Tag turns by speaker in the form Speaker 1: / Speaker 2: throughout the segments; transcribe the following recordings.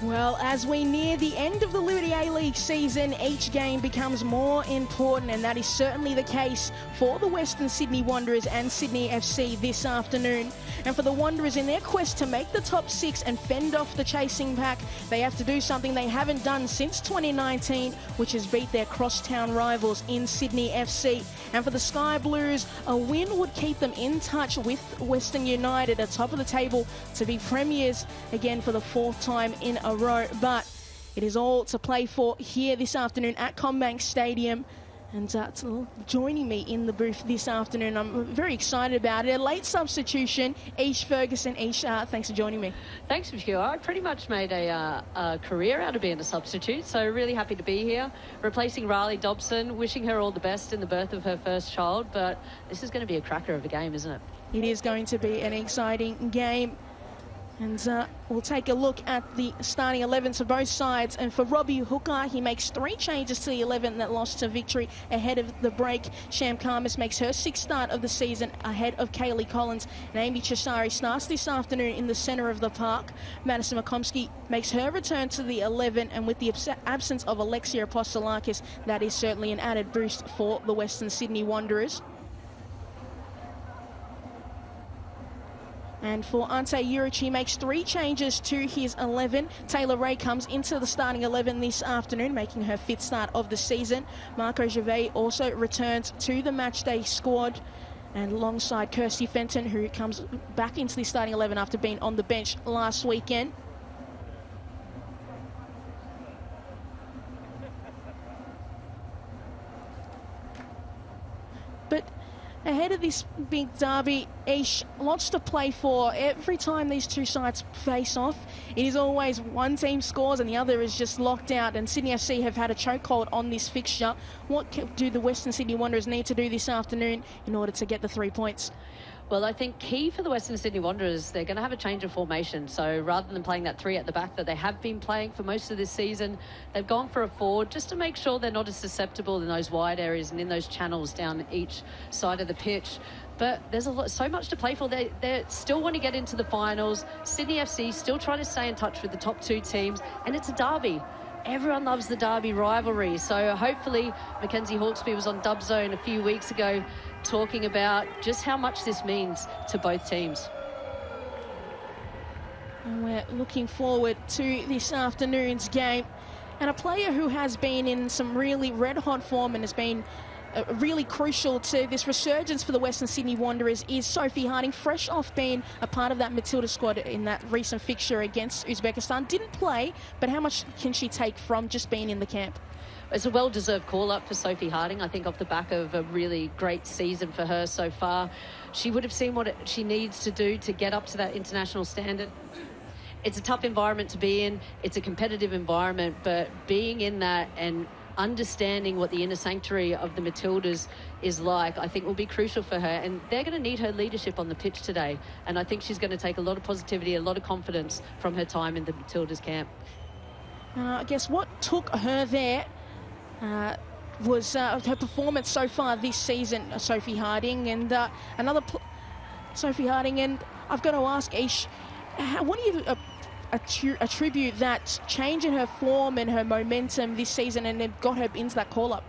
Speaker 1: Well, as we near the end of the Liberty A-League season, each game becomes more important, and that is certainly the case for the Western Sydney Wanderers and Sydney FC this afternoon. And for the Wanderers, in their quest to make the top six and fend off the chasing pack, they have to do something they haven't done since 2019, which is beat their crosstown rivals in Sydney FC. And for the Sky Blues, a win would keep them in touch with Western United at top of the table to be premiers again for the fourth time in a row. But it is all to play for here this afternoon at CommBank Stadium. And joining me in the booth this afternoon, I'm very excited about it. A late substitution, Ish Ferguson. Ish, thanks for joining me.
Speaker 2: Thanks, Michelle. I pretty much made a career out of being a substitute, so really happy to be here. Replacing Riley Dobson, wishing her all the best in the birth of her first child, but this is going to be a cracker of a game, isn't it?
Speaker 1: It is going to be an exciting game. And we'll take a look at the starting 11s for both sides. And for Robbie Hooker, he makes 3 changes to the 11 that lost to Victory ahead of the break. Sham Khamis makes her 6th start of the season ahead of Kaylee Collins. And Amy Chisari starts this afternoon in the centre of the park. Madison McComsky makes her return to the 11. And with the absence of Alexia Apostolakis, that is certainly an added boost for the Western Sydney Wanderers. And for Ante Juric, he makes 3 changes to his 11. Taylor Ray comes into the starting 11 this afternoon, making her 5th start of the season. Marco Gervais also returns to the matchday squad, and alongside Kirsty Fenton, who comes back into the starting 11 after being on the bench last weekend. But ahead of this big derby, Ish, lots to play for. Every time these two sides face off, it is always one team scores and the other is just locked out. And Sydney FC have had a chokehold on this fixture. What do the Western Sydney Wanderers need to do this afternoon in order to get the 3 points?
Speaker 2: Well, I think key for the Western Sydney Wanderers, they're going to have a change of formation. So rather than playing that 3 at the back that they have been playing for most of this season, they've gone for a 4 just to make sure they're not as susceptible in those wide areas and in those channels down each side of the pitch. But there's so much to play for. They still want to get into the finals. Sydney FC still trying to stay in touch with the top 2 teams, and it's a derby. Everyone loves the derby rivalry. So hopefully Mackenzie Hawkesby was on Dub Zone a few weeks ago talking about just how much this means to both teams.
Speaker 1: And we're looking forward to this afternoon's game. And a player who has been in some really red-hot form and has been really crucial to this resurgence for the Western Sydney Wanderers is Sophie Harding, fresh off being a part of that Matilda squad in that recent fixture against Uzbekistan. Didn't play, but how much can she take from just being in the camp?
Speaker 2: It's a well-deserved call-up for Sophie Harding, I think, off the back of a really great season for her so far. She would have seen what she needs to do to get up to that international standard. It's a tough environment to be in. It's a competitive environment, but being in that and understanding what the inner sanctuary of the Matildas is like, I think will be crucial for her. And they're going to need her leadership on the pitch today. And I think she's going to take a lot of positivity, a lot of confidence from her time in the Matildas camp.
Speaker 1: I guess what took her there was her performance so far this season, Sophie Harding, and Sophie Harding. And I've got to ask, Ish, what do you attribute that change in her form and her momentum this season and then got her into that call-up?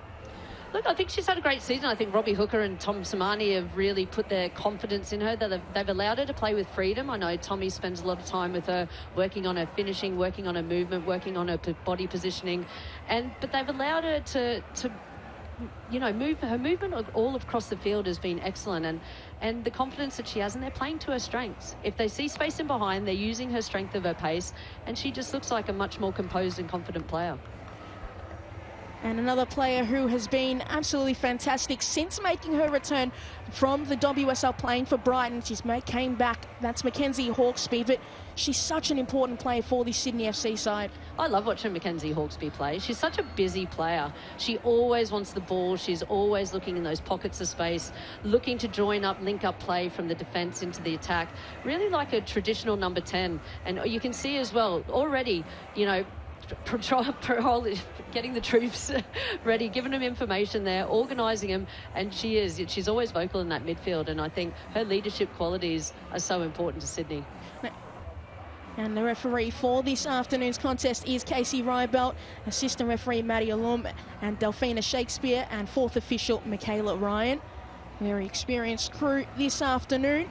Speaker 2: Look, I think she's had a great season. I think Robbie Hooker and Tom Samani have really put their confidence in her. They've allowed her to play with freedom. I know Tommy spends a lot of time with her, working on her finishing, working on her movement, working on her body positioning. But they've allowed her to move. Her movement all across the field has been excellent. And the confidence that she has, and they're playing to her strengths. If they see space in behind, they're using her strength of her pace, and she just looks like a much more composed and confident player.
Speaker 1: And another player who has been absolutely fantastic since making her return from the WSL playing for Brighton. She's came back. That's Mackenzie Hawkesby, but she's such an important player for the Sydney FC side.
Speaker 2: I love watching Mackenzie Hawkesby play. She's such a busy player. She always wants the ball. She's always looking in those pockets of space, looking to join up, link up play from the defence into the attack. Really like a traditional number 10. And you can see as well, already, getting the troops ready, giving them information there, organising them, and she's always vocal in that midfield, and I think her leadership qualities are so important to Sydney.
Speaker 1: And the referee for this afternoon's contest is Casey Rybelt, assistant referee Maddie Alum and Delphina Shakespeare, and fourth official Michaela Ryan. Very experienced crew this afternoon.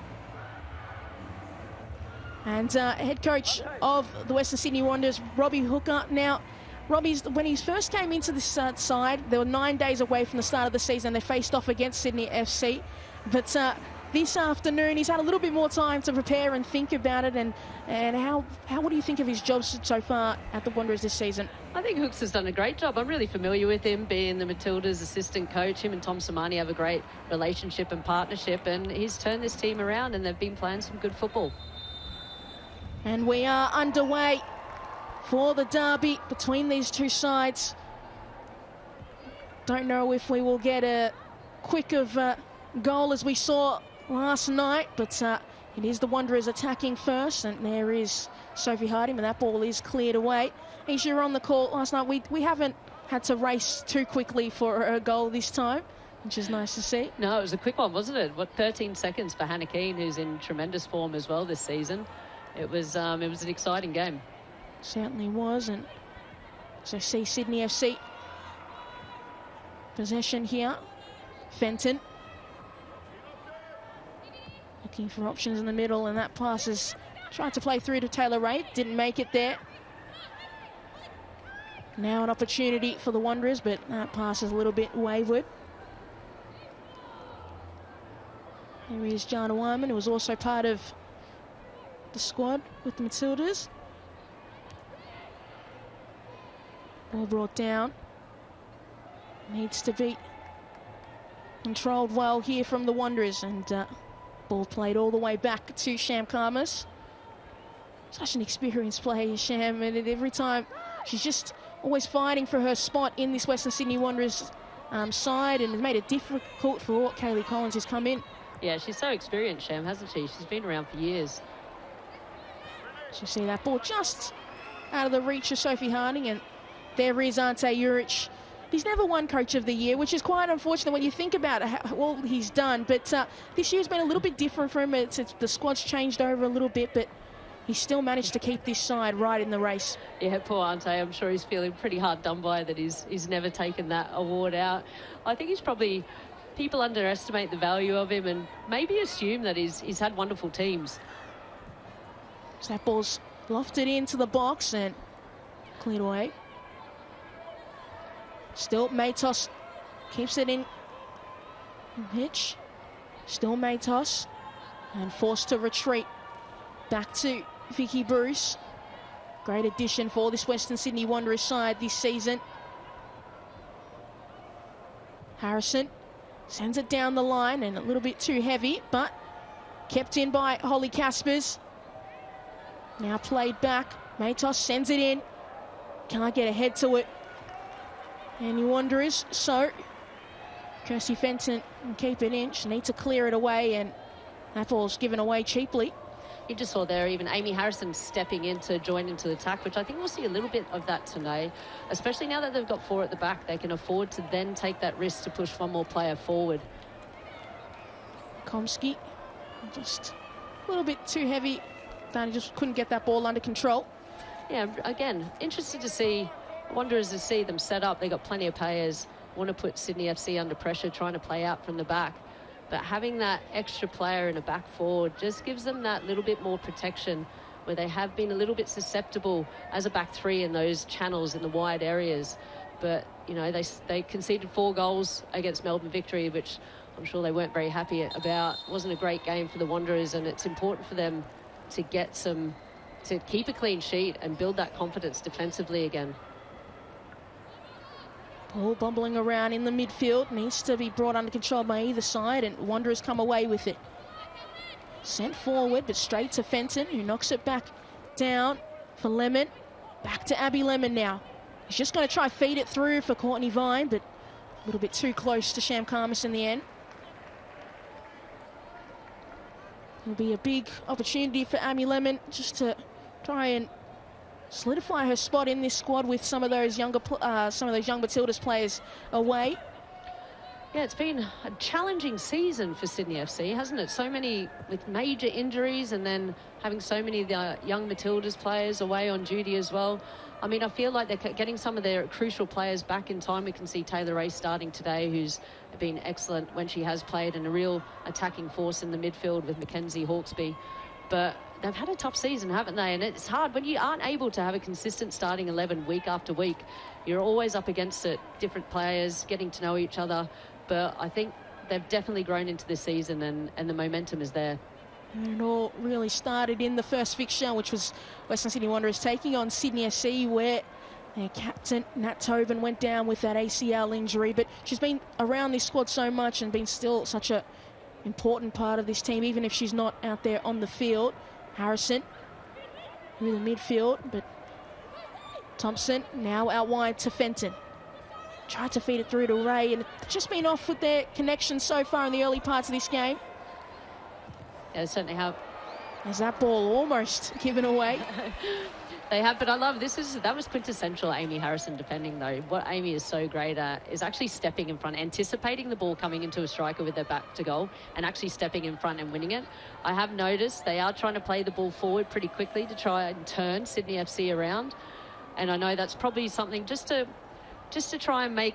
Speaker 1: And head coach of the Western Sydney Wanderers, Robbie Hooker. Now, when he first came into this side, they were 9 days away from the start of the season. They faced off against Sydney FC. But this afternoon, he's had a little bit more time to prepare and think about it. And what do you think of his job so far at the Wanderers this season?
Speaker 2: I think Hooks has done a great job. I'm really familiar with him, being the Matildas assistant coach. Him and Tom Samani have a great relationship and partnership, and he's turned this team around, and they've been playing some good football.
Speaker 1: And we are underway for the derby between these two sides. Don't know if we will get a quick of goal as we saw last night, but it is the Wanderers attacking first, and there is Sophie Harding, and that ball is cleared away. As you were on the call last night, we haven't had to race too quickly for a goal this time, which is nice to see.
Speaker 2: No, it was a quick one, wasn't it? 13 seconds for Hannah Keane, who's in tremendous form as well this season. It was an exciting game.
Speaker 1: Certainly was. And so see Sydney FC possession here. Fenton looking for options in the middle, and that pass is tried to play through to Taylor Ray, didn't make it there. Now an opportunity for the Wanderers, but that pass is a little bit wayward. Here is Jana Wyman, who was also part of the squad with the Matildas. Ball brought down. Needs to be controlled well here from the Wanderers, and ball played all the way back to Sham Khamis. Such an experienced player, Sham, and every time she's just always fighting for her spot in this Western Sydney Wanderers side, and has made it difficult for Kaylee Collins, who's come in.
Speaker 2: Yeah, she's so experienced, Sham, hasn't she? She's been around for years.
Speaker 1: So you see that ball just out of the reach of Sophie Harding, and there is Ante Juric. He's never won Coach of the Year, which is quite unfortunate when you think about all he's done. But this year's been a little bit different for him. The squad's changed over a little bit, but he's still managed to keep this side right in the race.
Speaker 2: Yeah, poor Ante. I'm sure he's feeling pretty hard done by that he's never taken that award out. I think people underestimate the value of him and maybe assume that he's had wonderful teams.
Speaker 1: So that ball's lofted into the box and cleared away. Still Matos keeps it in pitch. Still Matos, and forced to retreat back to Vicky Bruce. Great addition for this Western Sydney Wanderers side this season. Harrison sends it down the line, and a little bit too heavy, but kept in by Holly Caspers. Now played back. Matos sends it in. Can't get ahead to it. Any Wanderers, so Kirsty Fenton can keep it in. She needs to clear it away, and that ball's given away cheaply.
Speaker 2: You just saw there even Amy Harrison stepping in to join into the attack, which I think we'll see a little bit of that tonight, especially now that they've got 4 at the back. They can afford to then take that risk to push one more player forward.
Speaker 1: Komsky just a little bit too heavy. Danny just couldn't get that ball under control.
Speaker 2: Yeah, again, interesting to see Wanderers, to see them set up. They got plenty of players, want to put Sydney FC under pressure, trying to play out from the back. But having that extra player in a back forward just gives them that little bit more protection, where they have been a little bit susceptible as a back three in those channels in the wide areas. But, you know, they conceded 4 goals against Melbourne Victory, which I'm sure they weren't very happy about. It wasn't a great game for the Wanderers, and it's important for them to to keep a clean sheet and build that confidence defensively again.
Speaker 1: Ball bumbling around in the midfield, needs to be brought under control by either side, and Wanderers come away with it. Sent forward, but straight to Fenton, who knocks it back down for Lemon. Back to Abby Lemon now. He's just going to try feed it through for Courtney Vine, but a little bit too close to Sham Khamis in the end. It'll be a big opportunity for Abby Lemon just to try and solidify her spot in this squad with some of those young Matildas players away.
Speaker 2: Yeah, it's been a challenging season for Sydney FC, hasn't it? So many with major injuries, and then having so many of the young Matildas players away on duty as well. I mean, I feel like they're getting some of their crucial players back in time. We can see Taylor Ray starting today, who's been excellent when she has played, and a real attacking force in the midfield with Mackenzie Hawkesby. But they've had a tough season, haven't they? And it's hard when you aren't able to have a consistent starting 11 week after week. You're always up against it, different players, getting to know each other. But I think they've definitely grown into this season, and the momentum is there.
Speaker 1: And it all really started in the first fixture, which was Western Sydney Wanderers taking on Sydney FC, where their captain, Nat Tobin, went down with that ACL injury. But she's been around this squad so much and been still such an important part of this team, even if she's not out there on the field. Harrison through the midfield, but Thompson now out wide to Fenton. Tried to feed it through to Ray, and it's just been off with their connection so far in the early parts of this game.
Speaker 2: Yeah, they certainly have.
Speaker 1: As that ball almost given away.
Speaker 2: They have, but I love that was quintessential Amy Harrison defending, though. What Amy is so great at is actually stepping in front, anticipating the ball coming into a striker with their back to goal, and actually stepping in front and winning it. I have noticed they are trying to play the ball forward pretty quickly to try and turn Sydney FC around, and I know that's probably something just to try and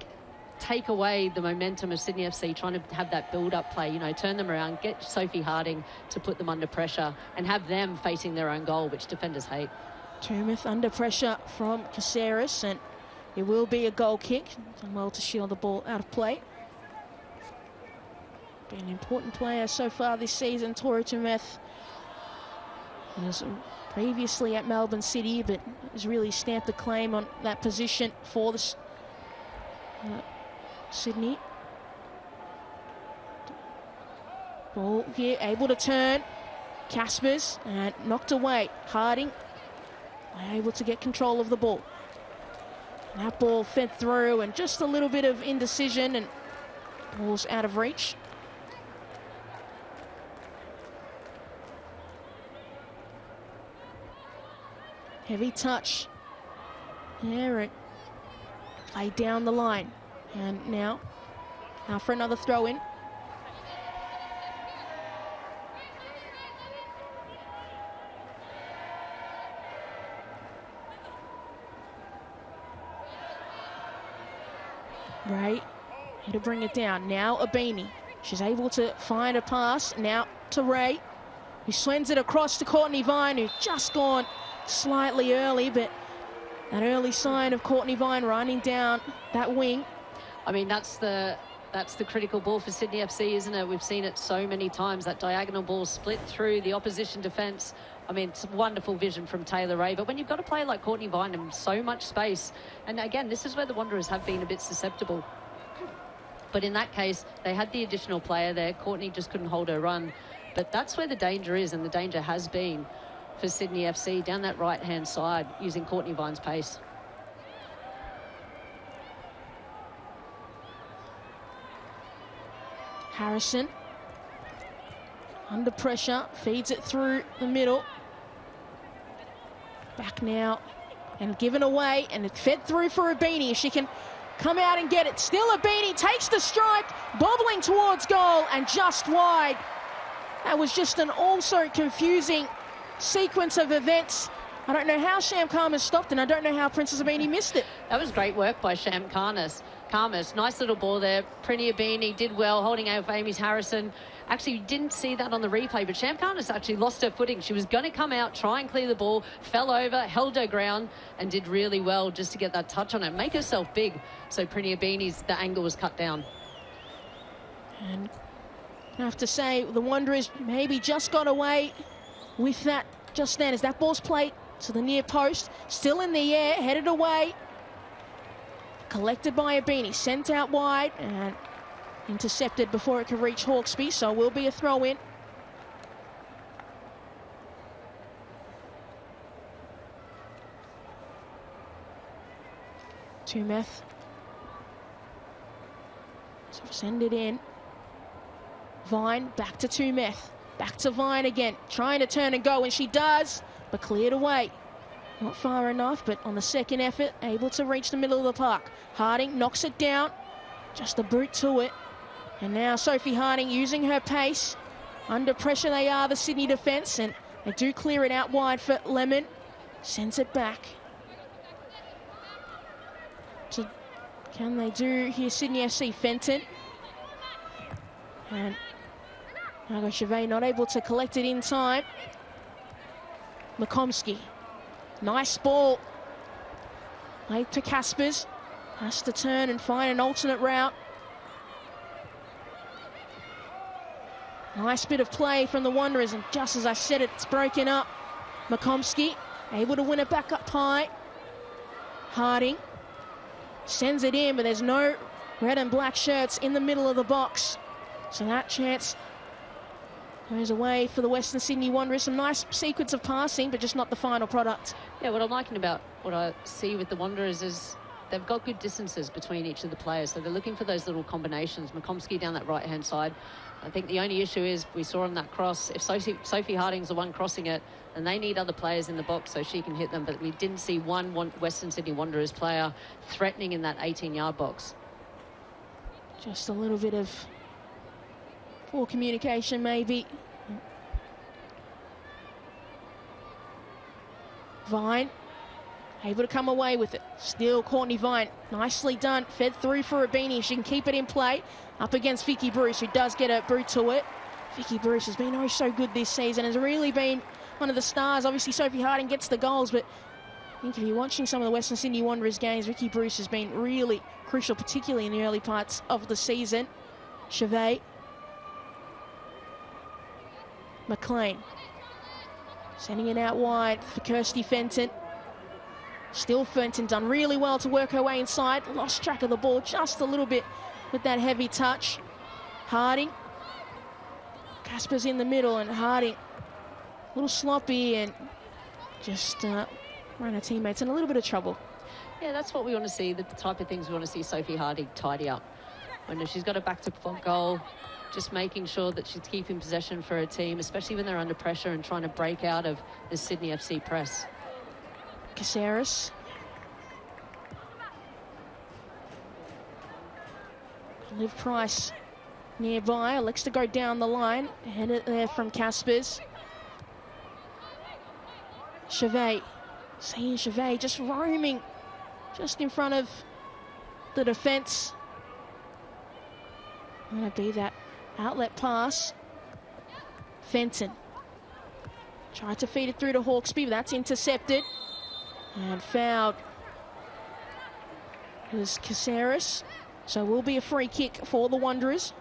Speaker 2: take away the momentum of Sydney FC, trying to have that build-up play, turn them around, get Sophie Harding to put them under pressure, and have them facing their own goal, which defenders hate.
Speaker 1: Tumeth under pressure from Caceres, and it will be a goal kick. Done well to shield the ball out of play. Been an important player so far this season, Tori Tumeth. Was previously at Melbourne City, but has really stamped a claim on that position for the Sydney. Ball here, able to turn. Caspers, and knocked away. Harding able to get control of the ball. And that ball fed through, and just a little bit of indecision, and ball's out of reach. Heavy touch. There, it played down the line. And now for another throw-in. Ray, here to bring it down. Now Abini. She's able to find a pass. Now to Ray, who sends it across to Courtney Vine, who's just gone slightly early, but that early sign of Courtney Vine running down that wing.
Speaker 2: I mean, that's the critical ball for Sydney FC, isn't it? We've seen it so many times, that diagonal ball split through the opposition defence. I mean, it's wonderful vision from Taylor Ray, but when you've got a player like Courtney Vine and so much space, and again, this is where the Wanderers have been a bit susceptible. But in that case, they had the additional player there. Courtney just couldn't hold her run. But that's where the danger is, and the danger has been for Sydney FC down that right-hand side using Courtney Vine's pace.
Speaker 1: Harrison under pressure, feeds it through the middle. Back now and given away, and it fed through for Abini. If she can come out and get it. Still Abini takes the strike, bobbling towards goal and just wide. That was just an also confusing sequence of events. I don't know how Sham Khamis stopped, and I don't know how Princess Abini missed it.
Speaker 2: That was great work by Sham Khamis. Nice little ball there. Prinny Abini did well, holding out for Amy Harrison. Actually, didn't see that on the replay, but Sham Khamis actually lost her footing. She was going to come out, try and clear the ball, fell over, held her ground, and did really well just to get that touch on it, make herself big. So Prinny Abini's, the angle was cut down.
Speaker 1: And I have to say, the Wanderers maybe just got away with that just then, as that ball's played to the near post, still in the air, headed away. Collected by Abini, sent out wide, and intercepted before it could reach Hawkesby, so will be a throw-in. Tumeth. So send it in. Vine, back to Tumeth. Back to Vine again, trying to turn and go, and she does, but cleared away. Not far enough, but on the second effort, able to reach the middle of the park. Harding knocks it down. Just a boot to it. And now Sophie Harding using her pace. Under pressure they are, the Sydney defence, and they do clear it out wide for Lemon. Sends it back. So can they do here, Sydney FC? Fenton. And Margot Chevet not able to collect it in time. Makomsky. Nice ball. Late to Caspers. Has to turn and find an alternate route. Nice bit of play from the Wanderers, and just as I said it, it's broken up. Makomsky able to win it back up high. Harding sends it in, but there's no red and black shirts in the middle of the box. So that chance goes away for the Western Sydney Wanderers. Some nice sequence of passing, but just not the final product.
Speaker 2: Yeah, what I'm liking about what I see with the Wanderers is they've got good distances between each of the players, so they're looking for those little combinations. Makomsky down that right-hand side. I think the only issue is we saw on that cross, if Sophie Harding's the one crossing it, and they need other players in the box so she can hit them, but we didn't see one Western Sydney Wanderers player threatening in that 18-yard box.
Speaker 1: Just a little bit of poor communication, maybe. Vine able to come away with it. Still Courtney Vine, nicely done. Fed through for Rabini. She can keep it in play. Up against Vicky Bruce, who does get a boot to it. Vicky Bruce has been oh so good this season. Has really been one of the stars. Obviously, Sophie Harding gets the goals, but I think if you're watching some of the Western Sydney Wanderers games, Vicky Bruce has been really crucial, particularly in the early parts of the season. Chevet. McLean. Sending it out wide for Kirsty Fenton. Still Fenton done really well to work her way inside. Lost track of the ball just a little bit with that heavy touch. Harding. Casper's in the middle, and Harding a little sloppy and just ran her teammates in a little bit of trouble.
Speaker 2: Yeah, that's what we want to see, the type of things we want to see Sophie Harding tidy up. When she's got a back-to-back goal, just making sure that she's keeping possession for her team, especially when they're under pressure and trying to break out of the Sydney FC press.
Speaker 1: Caceres. Liv Price nearby, elects to go down the line. Head it there from Caspers. Chevet. Seeing Chevet just roaming just in front of the defence. Going to be that outlet pass. Fenton. Tried to feed it through to Hawkesby, but that's intercepted. And fouled. It was Caceres. So will be a free kick for the Wanderers.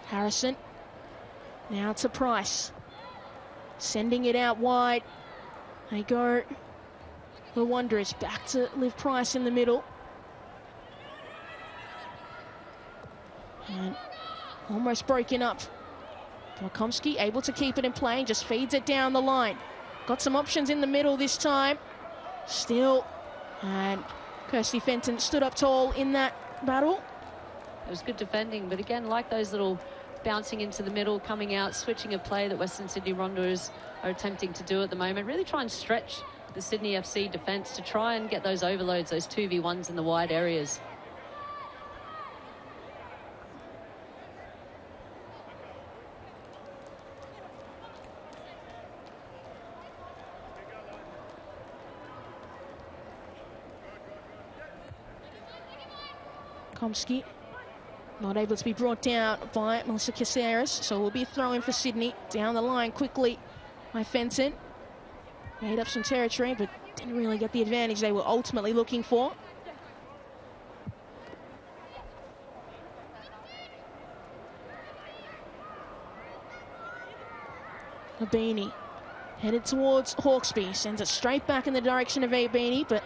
Speaker 1: Harrison. Now to Price. Sending it out wide. They go. The Wanderers back to Liv Price in the middle. And almost broken up. Makomsky able to keep it in play, just feeds it down the line. Got some options in the middle this time. Still. And Kirsty Fenton stood up tall in that battle.
Speaker 2: It was good defending, but again, like those little bouncing into the middle, coming out, switching a play that Western Sydney Wanderers are attempting to do at the moment. Really try and stretch the Sydney FC defence to try and get those overloads, those 2v1s in the wide areas.
Speaker 1: Komsky not able to be brought down by Melissa Caceres, so will be a throw-in for Sydney. Down the line quickly by Fenton. Made up some territory, but didn't really get the advantage they were ultimately looking for. Abini headed towards Hawkesby, sends it straight back in the direction of Abini, but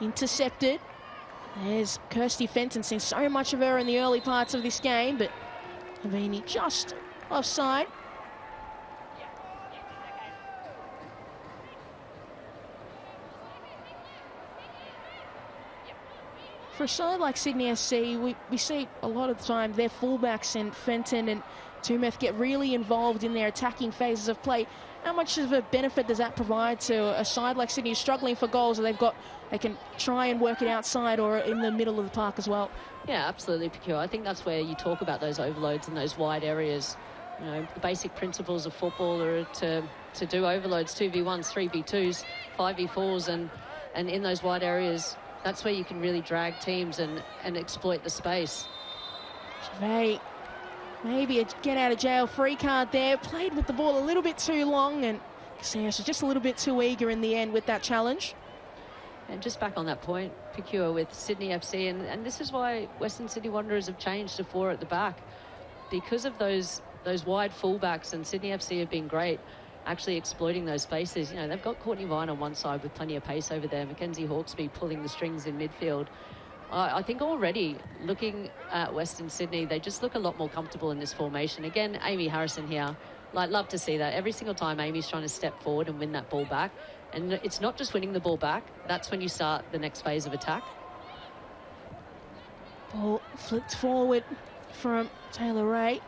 Speaker 1: intercepted. There's Kirsty Fenton, seen so much of her in the early parts of this game, but Abini just offside. For a side like Sydney SC, we see a lot of the time their fullbacks and Fenton and Tumeth get really involved in their attacking phases of play. How much of a benefit does that provide to a side like Sydney who's struggling for goals, or they can try and work it outside or in the middle of the park as well?
Speaker 2: Yeah, absolutely, Picure. I think that's where you talk about those overloads and those wide areas. You know, the basic principles of football are to do overloads, 2v1s, 3v2s, 5v4s, and in those wide areas, that's where you can really drag teams and exploit the space.
Speaker 1: Gervais, maybe a get-out-of-jail-free card there. Played with the ball a little bit too long, and Caceres was just a little bit too eager in the end with that challenge.
Speaker 2: And just back on that point, Picure with Sydney FC, and this is why Western Sydney Wanderers have changed to 4 at the back. Because of those wide fullbacks, and Sydney FC have been great actually exploiting those spaces. You know, they've got Courtney Vine on one side with plenty of pace over there. Mackenzie Hawkesby pulling the strings in midfield. I think already looking at Western Sydney, they just look a lot more comfortable in this formation. Again, Amy Harrison here. Like, love to see that. Every single time Amy's trying to step forward and win that ball back. And it's not just winning the ball back. That's when you start the next phase of attack.
Speaker 1: Ball flipped forward from Taylor Ray.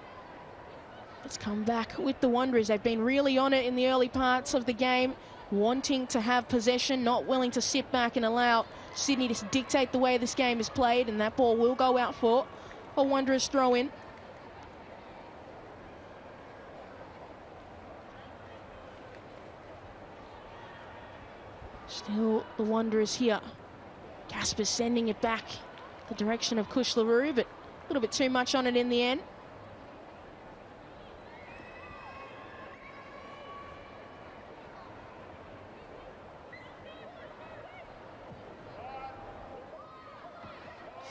Speaker 1: Let's come back with the Wanderers. They've been really on it in the early parts of the game, wanting to have possession, not willing to sit back and allow Sydney to dictate the way this game is played, and that ball will go out for a Wanderers throw in. Still the Wanderers here. Gasper sending it back the direction of Kush LaRue, but a little bit too much on it in the end.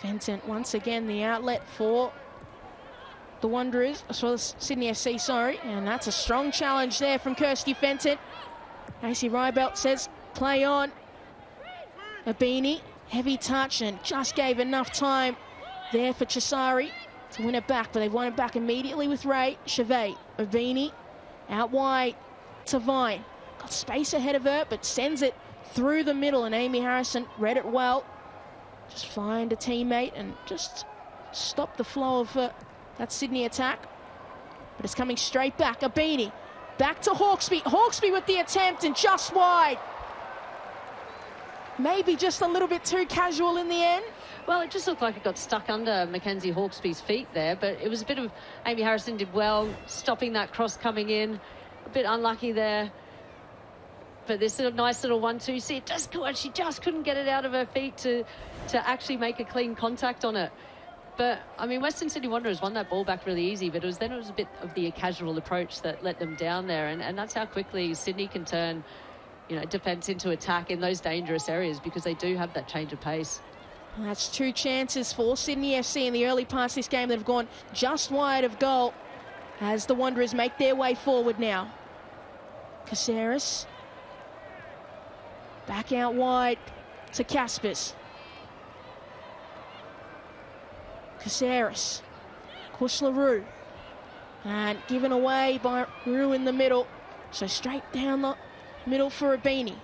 Speaker 1: Fenton once again the outlet for the Wanderers, as well as Sydney FC, sorry. And that's a strong challenge there from Kirsty Fenton. AC Rybelt says, play on. Abini, heavy touch, and just gave enough time there for Chisari to win it back, but they've won it back immediately with Ray. Chevet, Abini, out wide to Vine. Got space ahead of her, but sends it through the middle, and Amy Harrison read it well. Just find a teammate and just stop the flow of that Sydney attack. But it's coming straight back. Abini, back to Hawkesby. Hawkesby with the attempt and just wide. Maybe just a little bit too casual in the end.
Speaker 2: Well, it just looked like it got stuck under Mackenzie Hawkesby's feet there, but it was a bit of... Amy Harrison did well, stopping that cross coming in. A bit unlucky there. But this little nice little 1-2, see, she just couldn't get it out of her feet to actually make a clean contact on it. But, I mean, Western Sydney Wanderers won that ball back really easy, but it was a bit of the casual approach that let them down there, and that's how quickly Sydney can turn, you know, defence into attack in those dangerous areas, because they do have that change of pace.
Speaker 1: And that's 2 chances for Sydney FC in the early parts of this game that have gone just wide of goal as the Wanderers make their way forward now. Caceres. Back out wide to Caspers. Caceres. Kush LaRue. And given away by Rue in the middle. So straight down the middle for Abini.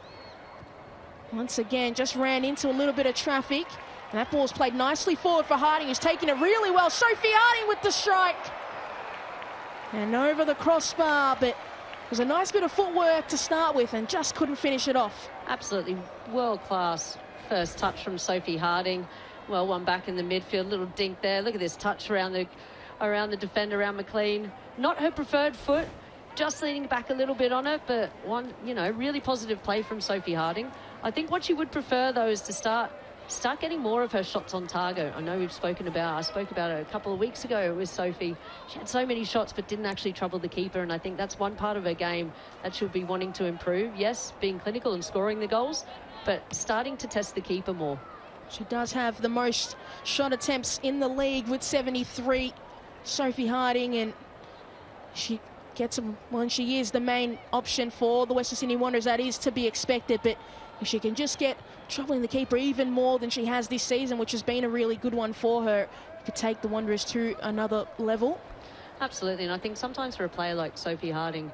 Speaker 1: Once again, just ran into a little bit of traffic. And that ball's played nicely forward for Harding, who's taking it really well. Sophie Harding with the strike. And over the crossbar, but it was a nice bit of footwork to start with and just couldn't finish it off.
Speaker 2: Absolutely world-class first touch from Sophie Harding. Well, one back in the midfield, little dink there. Look at this touch around the defender, around McLean. Not her preferred foot, just leaning back a little bit on it, but one, you know, really positive play from Sophie Harding. I think what she would prefer, though, is to start getting more of her shots on target. I know I spoke about it a couple of weeks ago with Sophie. She had so many shots but didn't actually trouble the keeper, and I think that's one part of her game that she'll be wanting to improve. Yes, being clinical and scoring the goals, but starting to test the keeper more.
Speaker 1: She does have the most shot attempts in the league with 73, Sophie Harding, and she gets them when she is the main option for the Western Sydney Wanderers. That is to be expected, but if she can just get troubling the keeper even more than she has this season, which has been a really good one for her, it could take the Wanderers to another level.
Speaker 2: Absolutely, and I think sometimes for a player like Sophie Harding,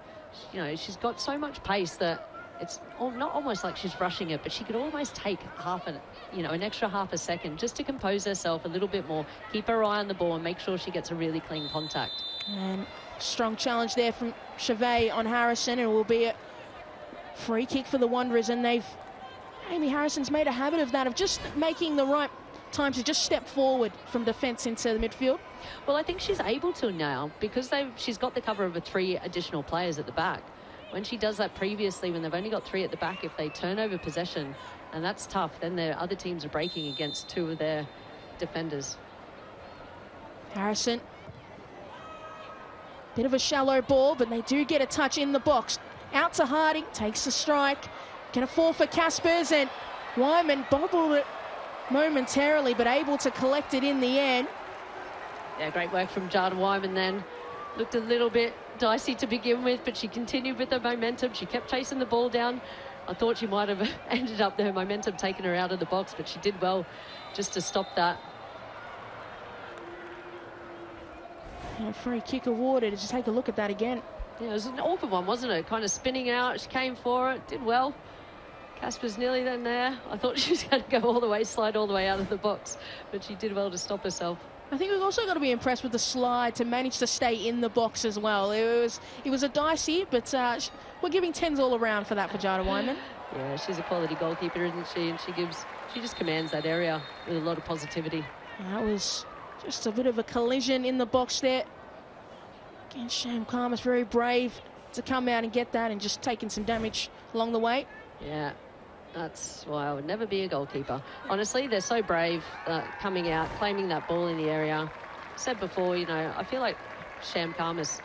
Speaker 2: you know, she's got so much pace that it's not almost like she's rushing it, but she could almost take an extra half a second just to compose herself a little bit more, keep her eye on the ball and make sure she gets a really clean contact.
Speaker 1: And strong challenge there from Chevet on Harrison, and it will be a free kick for the Wanderers. And Amy Harrison's made a habit of that, of just making the right time to just step forward from defence into the midfield.
Speaker 2: Well, I think she's able to now because she's got the cover of 3 additional players at the back. When she does that previously, when they've only got 3 at the back, if they turn over possession, and that's tough, then their other teams are breaking against 2 of their defenders.
Speaker 1: Harrison. Bit of a shallow ball, but they do get a touch in the box. Out to Harding, takes the strike. Going to fall for Caspers, and Wyman bobbled it momentarily, but able to collect it in the end.
Speaker 2: Yeah, great work from Jada Wyman then. Looked a little bit dicey to begin with, but she continued with her momentum. She kept chasing the ball down. I thought she might have ended up her momentum taking her out of the box, but she did well just to stop that.
Speaker 1: And a free kick awarded. Just take a look at that again.
Speaker 2: Yeah, it was an awkward one, wasn't it? Kind of spinning out. She came for it, did well. Casper's nearly then there. I thought she was going to go all the way, slide all the way out of the box, but she did well to stop herself.
Speaker 1: I think we've also got to be impressed with the slide to manage to stay in the box as well. It was a dicey, but we're giving 10s all around for that for Jada Wyman.
Speaker 2: Yeah, she's a quality goalkeeper, isn't she? And she just commands that area with a lot of positivity.
Speaker 1: That was just a bit of a collision in the box there. Again, Sham Kharmis very brave to come out and get that, and just taking some damage along the way.
Speaker 2: Yeah. That's why I would never be a goalkeeper. Honestly, they're so brave coming out, claiming that ball in the area. Said before, I feel like Sham Kharmis,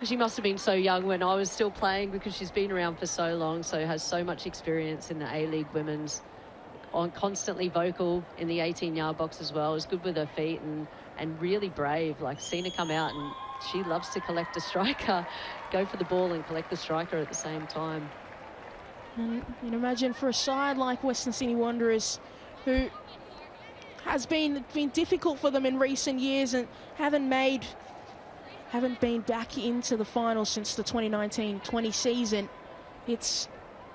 Speaker 2: she must have been so young when I was still playing, because she's been around for so long, so has so much experience in the A-League women's. Constantly vocal in the 18-yard box as well. Is good with her feet and really brave. Like, seen her come out, and she loves to collect a striker, go for the ball and collect the striker at the same time.
Speaker 1: And you can imagine for a side like Western Sydney Wanderers, who has been difficult for them in recent years and haven't been back into the finals since the 2019-20 season. It's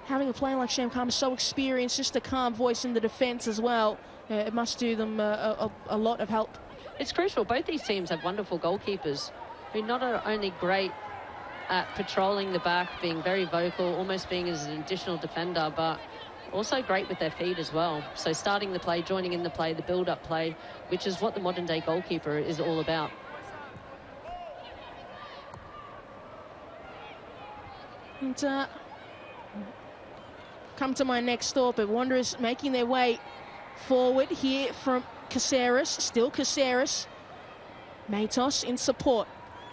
Speaker 1: having a player like Sham Kharmis, so experienced, just a calm voice in the defence as well. It must do them a lot of help.
Speaker 2: It's crucial. Both these teams have wonderful goalkeepers who not only great at patrolling the back, being very vocal, almost being as an additional defender, but also great with their feet as well. So starting the play, joining in the play, the build-up play, which is what the modern-day goalkeeper is all about.
Speaker 1: And come to my next thought, but Wanderers making their way forward here from Caceres, still Caceres. Matos in support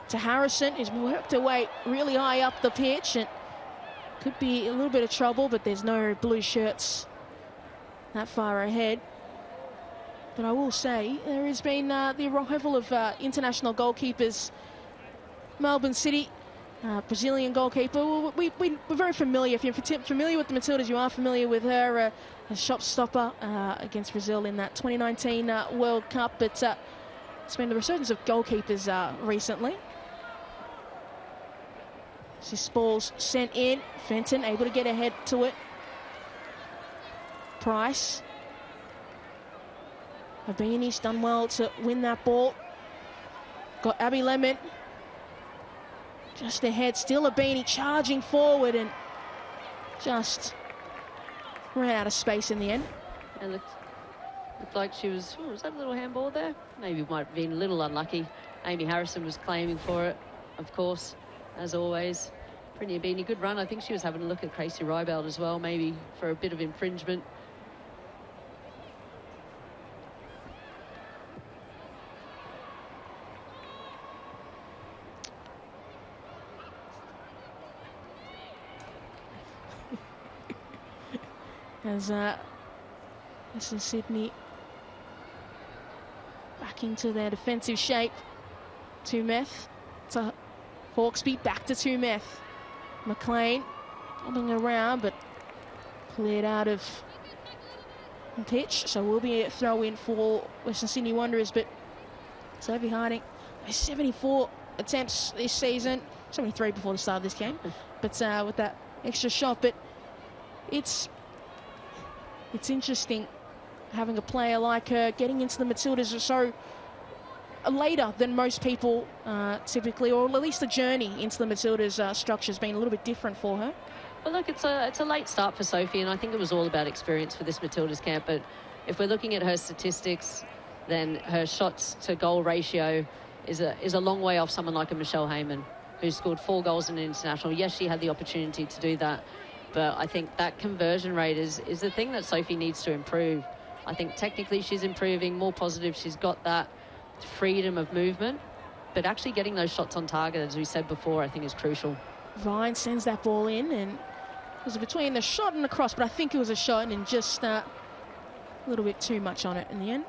Speaker 1: to Harrison, who's worked her way really high up the pitch, and could be a little bit of trouble, but there's no blue shirts that far ahead. But I will say there has been the arrival of international goalkeepers. Melbourne City, Brazilian goalkeeper. We're very familiar. If you're familiar with the Matildas, you are familiar with her, a shot stopper against Brazil in that 2019 World Cup. But it's been the resurgence of goalkeepers recently. This ball's sent in. Fenton able to get ahead to it. Price. Abini's done well to win that ball. Got Abby Lemon just ahead. Still Abini charging forward and just ran out of space in the end.
Speaker 2: And looked like she was that a little handball there? Maybe might have been a little unlucky. Amy Harrison was claiming for it, of course, as always. Pretty Abini, good run. I think she was having a look at Casey Rybeld as well, maybe for a bit of infringement.
Speaker 1: As this is Sydney back into their defensive shape. Tumeth to Hawkesby, back to Tumeth. McLean bobbing around, but cleared out of the pitch, so will be a throw in for Western Sydney Wanderers. But Sophie Harding, 74 attempts this season, 73 before the start of this game, but with that extra shot. But it's interesting having a player like her getting into the Matildas so later than most people typically, or at least the journey into the Matildas structure has been a little bit different for her.
Speaker 2: Well, look, it's a late start for Sophie, and I think it was all about experience for this Matildas camp. But if we're looking at her statistics, then her shots to goal ratio is a long way off someone like a Michelle Heyman, who scored 4 goals in an international. Yes, she had the opportunity to do that, but I think that conversion rate is the thing that Sophie needs to improve. I think technically she's improving, more positive. She's got that freedom of movement, but actually getting those shots on target, as we said before, I think is crucial.
Speaker 1: Vine sends that ball in, and it was between the shot and the cross, but I think it was a shot and just a little bit too much on it in the end.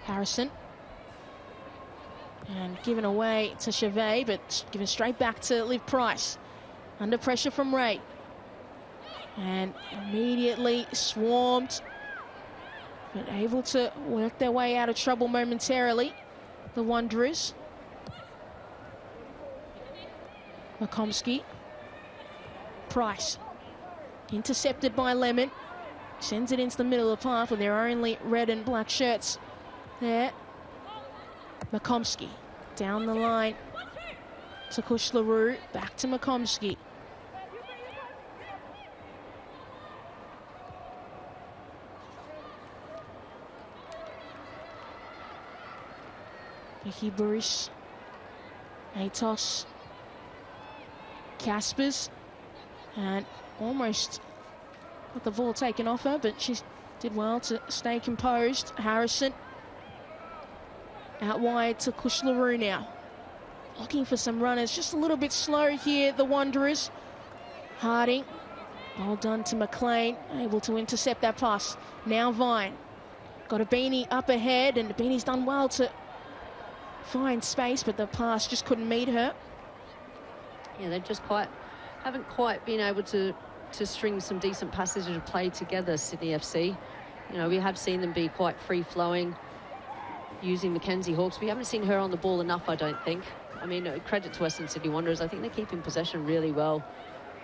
Speaker 1: Harrison. And given away to Chevet, but given straight back to Liv Price. Under pressure from Ray. And immediately swarmed, but able to work their way out of trouble momentarily, the Wanderers. Makomsky. Price. Intercepted by Lemon. Sends it into the middle of the park with their only red and black shirts there. Makomsky down the line to Kush LaRue, back to Makomsky. Vicky Bruce, Atos, Caspers, and almost got the ball taken off her, but she did well to stay composed. Harrison out wide to Kush LaRue now. Looking for some runners, just a little bit slow here, the Wanderers. Harding, well done to McLean, able to intercept that pass. Now Vine, got a Beanie up ahead, and Beanie's done well to find space, but the pass just couldn't meet her.
Speaker 2: Yeah, they just haven't quite been able to string some decent passages of play together, Sydney FC. You know, we have seen them be quite free-flowing, using Mackenzie Hawkes. We haven't seen her on the ball enough, I don't think. I mean, credit to Western Sydney Wanderers. I think they're keeping possession really well.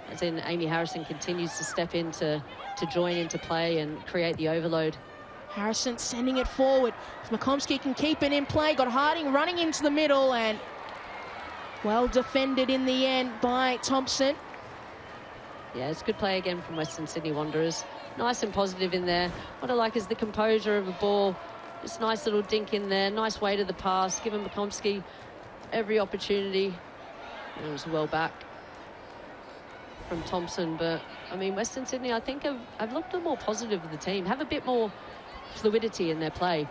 Speaker 2: As in, Amy Harrison continues to step in to join into play and create the overload.
Speaker 1: Harrison sending it forward. If Makomsky can keep it in play, got Harding running into the middle, and well defended in the end by Thompson.
Speaker 2: Yeah, it's good play again from Western Sydney Wanderers. Nice and positive in there. What I like is the composure of a ball. Just nice little dink in there, nice way to the pass, giving Makomsky every opportunity. And it was well back from Thompson, but I mean, Western Sydney, I think have looked a more positive with the team, have a bit more fluidity in their play.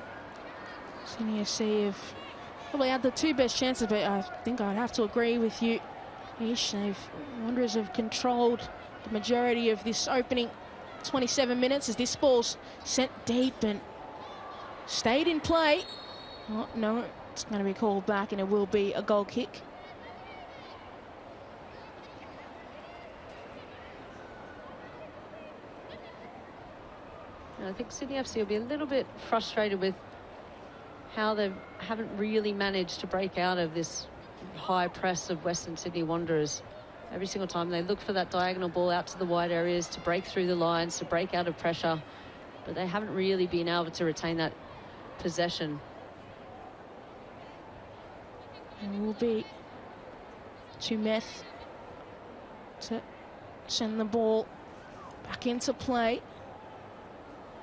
Speaker 1: Sydney FC have probably had the 2 best chances, but I think I'd have to agree with you, Ish. Wanderers have controlled the majority of this opening 27 minutes as this ball's sent deep and stayed in play. Oh, no, it's going to be called back, and it will be a goal kick.
Speaker 2: I think Sydney FC will be a little bit frustrated with how they haven't really managed to break out of this high press of Western Sydney Wanderers. Every single time they look for that diagonal ball out to the wide areas, to break through the lines, to break out of pressure, but they haven't really been able to retain that possession.
Speaker 1: And will be to Meth to send the ball back into play.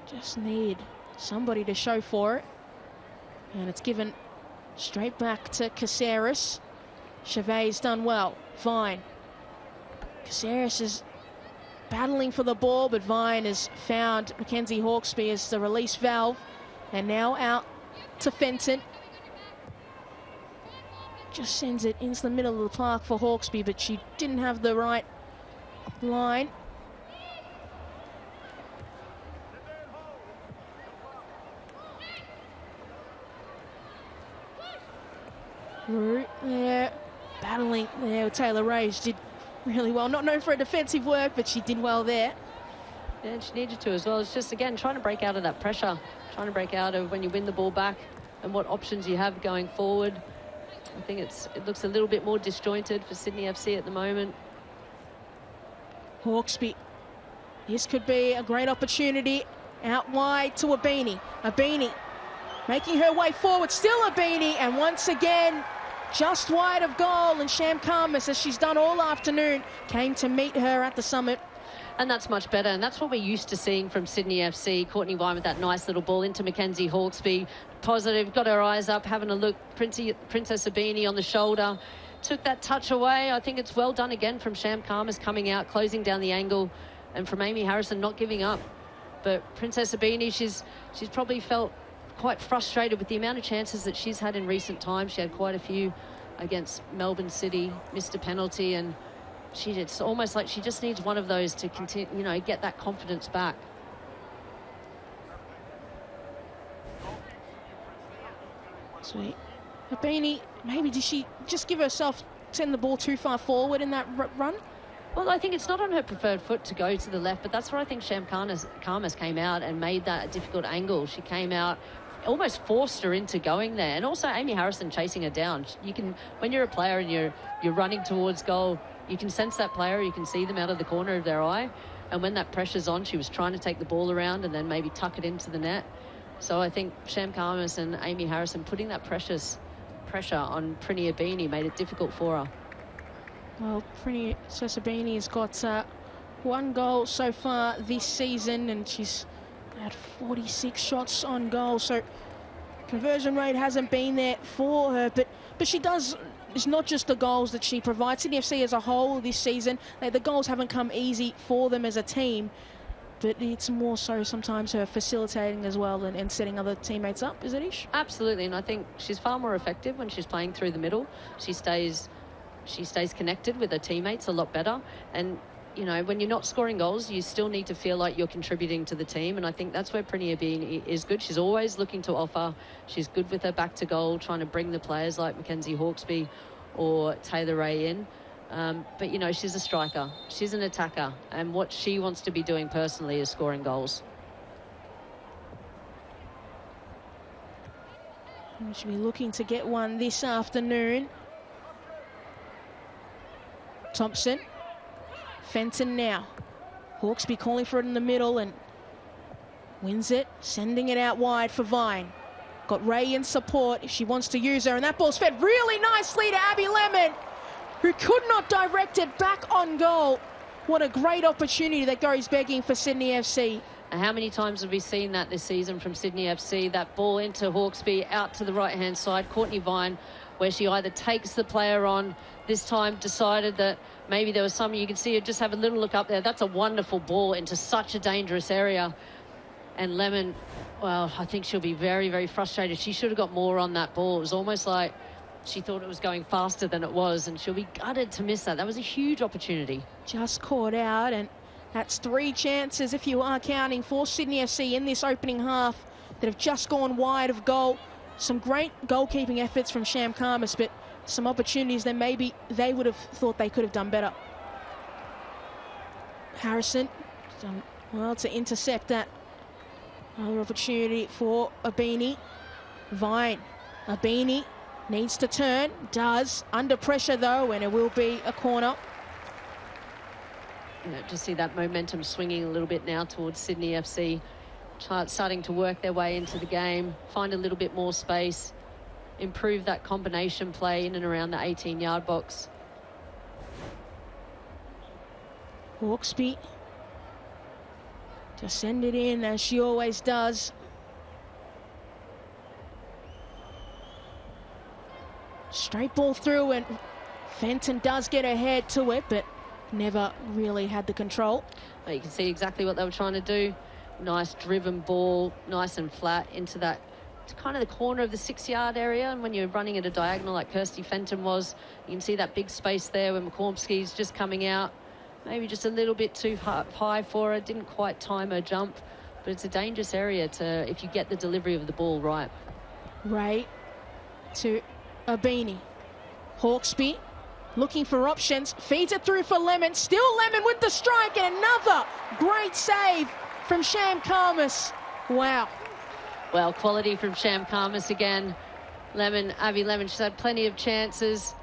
Speaker 1: Just need somebody to show for it. And it's given straight back to Caceres. Chevet's done well. Vine. Caceres is battling for the ball, but Vine has found Mackenzie Hawkesby as the release valve. And now out to Fenton. Just sends it into the middle of the park for Hawkesby, but she didn't have the right line. Root there, battling there with Taylor Rage. Did really well. Not known for her defensive work, but she did well there.
Speaker 2: Yeah, and she needed to as well. It's just, again, trying to break out of that pressure, trying to break out of when you win the ball back and what options you have going forward. I think it looks a little bit more disjointed for Sydney FC at the moment.
Speaker 1: Hawkesby. This could be a great opportunity. Out wide to Abini. Abini making her way forward. Still Abini. And once again, just wide of goal. And Sham Khamis, as she's done all afternoon, came to meet her at the summit.
Speaker 2: And that's much better. And that's what we're used to seeing from Sydney FC. Courtney Vine with that nice little ball into Mackenzie Hawkesby. Positive, got her eyes up, having a look. Princess Abini on the shoulder. Took that touch away. I think it's well done again from Sham Khamis coming out, closing down the angle. And from Amy Harrison not giving up. But Princess Abini, she's probably felt quite frustrated with the amount of chances that she's had in recent times. She had quite a few against Melbourne City, missed a penalty, and it's almost like she just needs one of those to continue, you know, get that confidence back.
Speaker 1: Sweet. Abini, maybe did she just give herself, send the ball too far forward in that run?
Speaker 2: Well, I think it's not on her preferred foot to go to the left, but that's where I think Sham Khamis came out and made that a difficult angle. She came out, almost forced her into going there. And also Amy Harrison chasing her down. You can, when you're a player and you're running towards goal, you can sense that player, you can see them out of the corner of their eye. And when that pressure's on, she was trying to take the ball around and then maybe tuck it into the net. So I think Sham Khamis and Amy Harrison putting that pressure on Prini Abini made it difficult for her.
Speaker 1: Well, Princess Abini has got one goal so far this season, and she's had 46 shots on goal. So conversion rate hasn't been there for her, but she does. It's not just the goals that she provides. Sydney FC as a whole this season, the goals haven't come easy for them as a team, but it's more so sometimes her facilitating as well and setting other teammates up. Is it, Ish?
Speaker 2: Absolutely, and I think she's far more effective when she's playing through the middle. She stays connected with her teammates a lot better. And, you know, when you're not scoring goals, you still need to feel like you're contributing to the team. And I think that's where Prini Abini is good. She's always looking to offer. She's good with her back to goal, trying to bring the players like Mackenzie Hawkesby or Taylor Ray in. But, you know, she's a striker. She's an attacker. And what she wants to be doing personally is scoring goals.
Speaker 1: She'll be looking to get one this afternoon. Thompson. Fenton now. Hawkesby calling for it in the middle and wins it, sending it out wide for Vine. Got Ray in support if she wants to use her, and that ball's fed really nicely to Abby Lemon, who could not direct it back on goal. What a great opportunity that goes begging for Sydney FC.
Speaker 2: And how many times have we seen that this season from Sydney FC? That ball into Hawkesby, out to the right-hand side. Courtney Vine, where she either takes the player on, this time decided that maybe there was something. You can see her just have a little look up there. That's a wonderful ball into such a dangerous area. And Lemon, well, I think she'll be very, very frustrated. She should have got more on that ball. It was almost like she thought it was going faster than it was, and she'll be gutted to miss that. That was a huge opportunity.
Speaker 1: Just caught out, and that's 3 chances, if you are counting, for Sydney FC in this opening half that have just gone wide of goal. Some great goalkeeping efforts from Sham Khamis, but some opportunities that maybe they would have thought they could have done better. Harrison done well to intercept that. Another opportunity for Abini. Vine. Abini needs to turn. Does. Under pressure though, and it will be a corner.
Speaker 2: You know, just see that momentum swinging a little bit now towards Sydney FC. Starting to work their way into the game, find a little bit more space, improve that combination play in and around the 18-yard box.
Speaker 1: Hawkesby to send it in, as she always does. Straight ball through, and Fenton does get her head to it, but never really had the control.
Speaker 2: You can see exactly what they were trying to do. Nice driven ball, nice and flat into that, to kind of the corner of the 6-yard area. And when you're running at a diagonal like Kirsty Fenton was, you can see that big space there when McCormsky's just coming out. Maybe just a little bit too high for her. Didn't quite time her jump, but it's a dangerous area to, if you get the delivery of the ball right.
Speaker 1: Ray to Abini. Hawkesby looking for options, feeds it through for Lemon, still Lemon with the strike, and another great save from Sham Karmas. Wow.
Speaker 2: Well, quality from Sham Karmas again. Abby Lemon, she's had plenty of chances.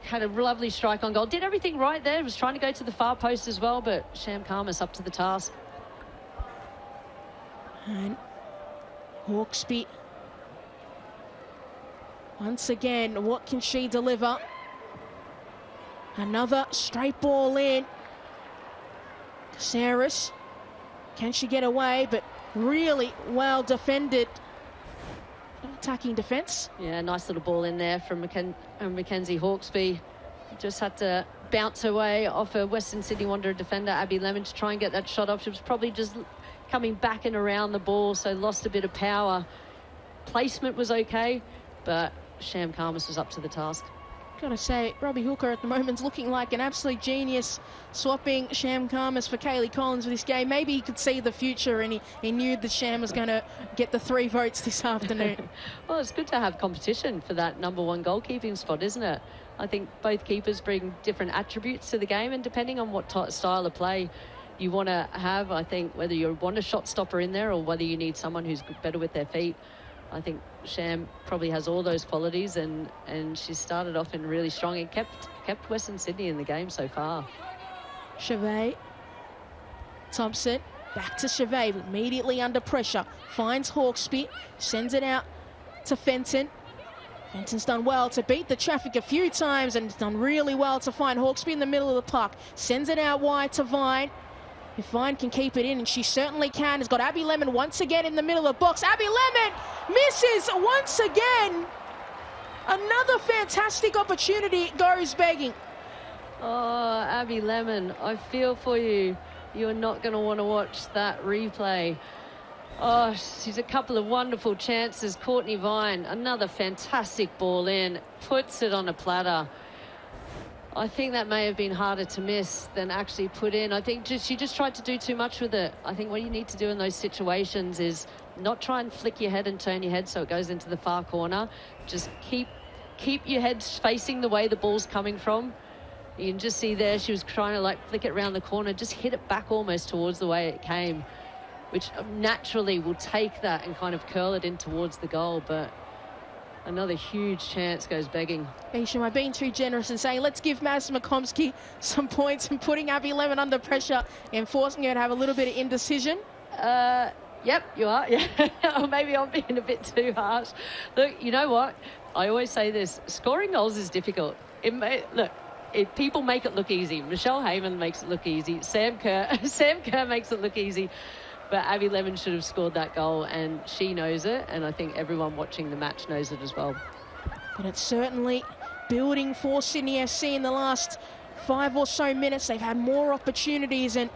Speaker 2: Had a lovely strike on goal. Did everything right there. Was trying to go to the far post as well, but Sham Karmas up to the task.
Speaker 1: And Hawkesby. Once again, what can she deliver? Another straight ball in. Caceres. Can she get away? But really well defended. Attacking defence.
Speaker 2: Yeah, nice little ball in there from Mackenzie Hawkesby. Just had to bounce away off a Western Sydney Wanderer defender, Abby Lemon, to try and get that shot off. She was probably just coming back and around the ball, so lost a bit of power. Placement was okay, but Sham Karmas was up to the task.
Speaker 1: Gotta say, Robbie Hooker at the moment's looking like an absolute genius, swapping Sham Karmas for Kaylee Collins for this game. Maybe he could see the future and he knew that Sham was going to get the 3 votes this afternoon.
Speaker 2: Well, it's good to have competition for that #1 goalkeeping spot, isn't it? I think both keepers bring different attributes to the game, and depending on what style of play you want to have, I think whether you want a shot stopper in there or whether you need someone who's better with their feet, I think Sham probably has all those qualities, and she started off in really strong and kept Western Sydney in the game so far.
Speaker 1: Chevet. Thompson. Back to Chevet, immediately under pressure. Finds Hawkesby. Sends it out to Fenton. Fenton's done well to beat the traffic a few times and done really well to find Hawkesby in the middle of the park. Sends it out wide to Vine. If Vine can keep it in, and she certainly can, has got Abby Lemon once again in the middle of the box. Abby Lemon misses once again. Another fantastic opportunity goes begging.
Speaker 2: Oh, Abby Lemon, I feel for you. You're not going to want to watch that replay. Oh, she's a couple of wonderful chances. Courtney Vine, another fantastic ball in, puts it on a platter. I think that may have been harder to miss than actually put in. I think she just tried to do too much with it. I think what you need to do in those situations is not try and flick your head and turn your head so it goes into the far corner. Just keep your head facing the way the ball's coming from. You can just see there she was trying to like flick it around the corner, just hit it back almost towards the way it came, which naturally will take that and kind of curl it in towards the goal. But another huge chance goes begging.
Speaker 1: Isham, I've been too generous in saying let's give Maz McComsky some points and putting Abby Lemon under pressure and forcing her to have a little bit of indecision.
Speaker 2: Yep, you are. Yeah. Or maybe I'm being a bit too harsh. Look, you know what? I always say this. Scoring goals is difficult. People make it look easy. Michelle Heyman makes it look easy. Sam Kerr makes it look easy. But Abby Lemon should have scored that goal, and she knows it, and I think everyone watching the match knows it as well.
Speaker 1: But it's certainly building for Sydney FC in the last 5 or so minutes. They've had more opportunities, and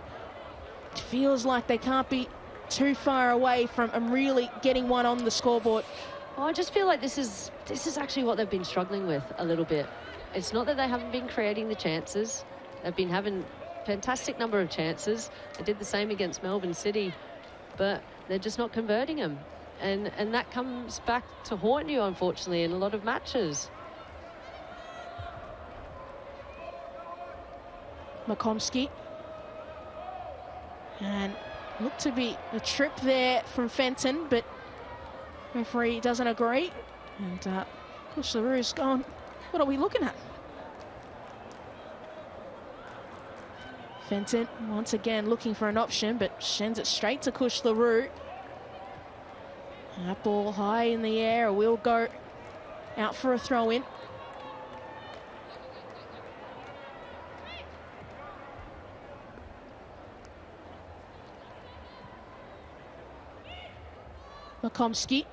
Speaker 1: it feels like they can't be too far away from really getting one on the scoreboard.
Speaker 2: Well, I just feel like this is actually what they've been struggling with a little bit. It's not that they haven't been creating the chances. They've been having fantastic number of chances. They did the same against Melbourne City, but they're just not converting them. And that comes back to haunt you, unfortunately, in a lot of matches.
Speaker 1: McComsky. And looked to be a trip there from Fenton, but referee doesn't agree. And Kush LaRue's gone, what are we looking at? Fenton once again looking for an option, but sends it straight to Kush LaRue. That ball high in the air, will go out for a throw-in. McComsky.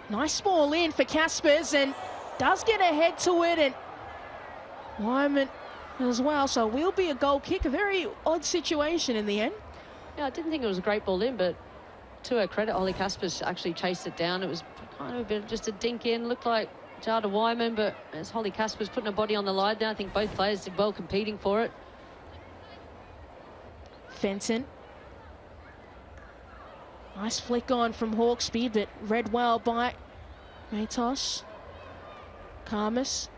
Speaker 1: Nice ball in for Caspers, and does get ahead to it, and Wyman as well, so will be a goal kick. A very odd situation in the end.
Speaker 2: Yeah, I didn't think it was a great ball in, but to her credit, Holly Caspers actually chased it down. It was kind of a bit of just a dink in. Looked like Jada Wyman, but as Holly Caspers putting her body on the line there, I think both players did well competing for it.
Speaker 1: Fenton. Nice flick on from Hawkesby, but read well by Matos. Karmas.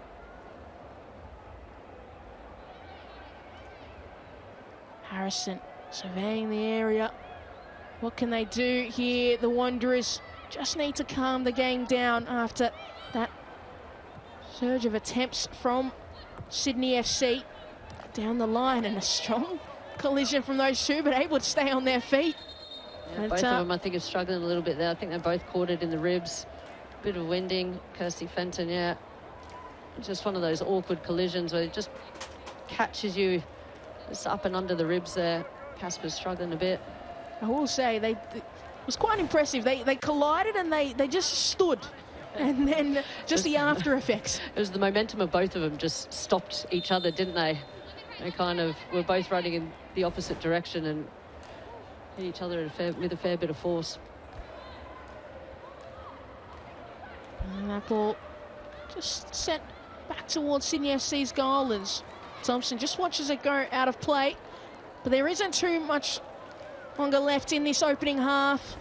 Speaker 1: Harrison surveying the area. What can they do here? The Wanderers just need to calm the game down after that surge of attempts from Sydney FC. Down the line, and a strong collision from those two, but able to stay on their feet.
Speaker 2: Yeah, both of them, I think, are struggling a little bit there. I think they're both caught it in the ribs. Bit of winding. Kirsty Fenton, yeah. Just one of those awkward collisions where it just catches you just up and under the ribs there. Casper's struggling a bit.
Speaker 1: I will say, it was quite impressive. They collided and they just stood. And then just the after effects.
Speaker 2: It was the momentum of both of them just stopped each other, didn't they? They kind of were both running in the opposite direction and hit each other with a fair bit of force.
Speaker 1: And that ball just sent back towards Sydney FC's goal as Thompson just watches it go out of play. But there isn't too much longer left in this opening half.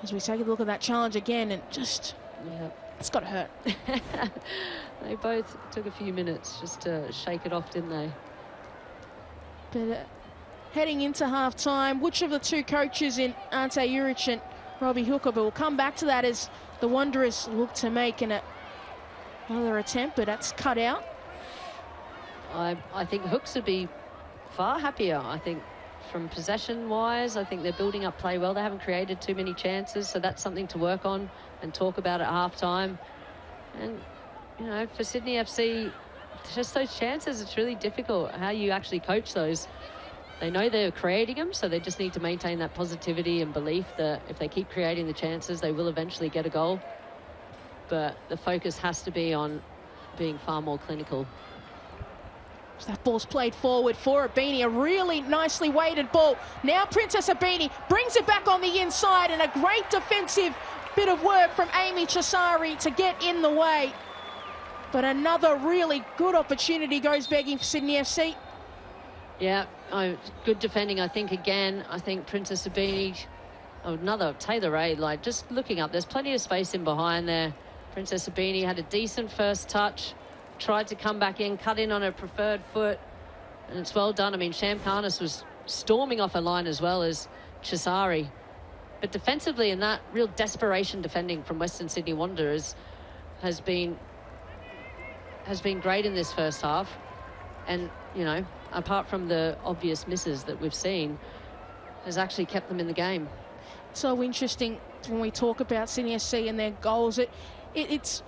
Speaker 1: As we take a look at that challenge again, and just,
Speaker 2: yeah,
Speaker 1: it's got to hurt.
Speaker 2: They both took a few minutes just to shake it off, didn't they?
Speaker 1: But heading into half-time, which of the two coaches in Ante Juric and Robbie Hooker, but we'll come back to that as the Wanderers look to make another attempt, but that's cut out.
Speaker 2: I think Hooks would be far happier. I think from possession-wise, I think they're building up play well. They haven't created too many chances, so that's something to work on and talk about at half-time. And, you know, for Sydney FC, just those chances, it's really difficult how you actually coach those. They know they're creating them, so they just need to maintain that positivity and belief that if they keep creating the chances, they will eventually get a goal. But the focus has to be on being far more clinical.
Speaker 1: So that ball's played forward for Abini, a really nicely weighted ball. Now Princess Abini brings it back on the inside, and a great defensive bit of work from Amy Chisari to get in the way. But another really good opportunity goes begging for Sydney FC.
Speaker 2: Yeah, good defending, I think, again. I think Princess Abini, another Taylor Ray, like just looking up, there's plenty of space in behind there. Princess Abini had a decent first touch, tried to come back in, cut in on her preferred foot, and it's well done. I mean, Sham Karnas was storming off her line as well as Chisari. But defensively, in that real desperation defending from Western Sydney Wanderers has been great in this first half. And, you know, apart from the obvious misses that we've seen, has actually kept them in the game.
Speaker 1: So interesting when we talk about Sydney SC and their goals. It's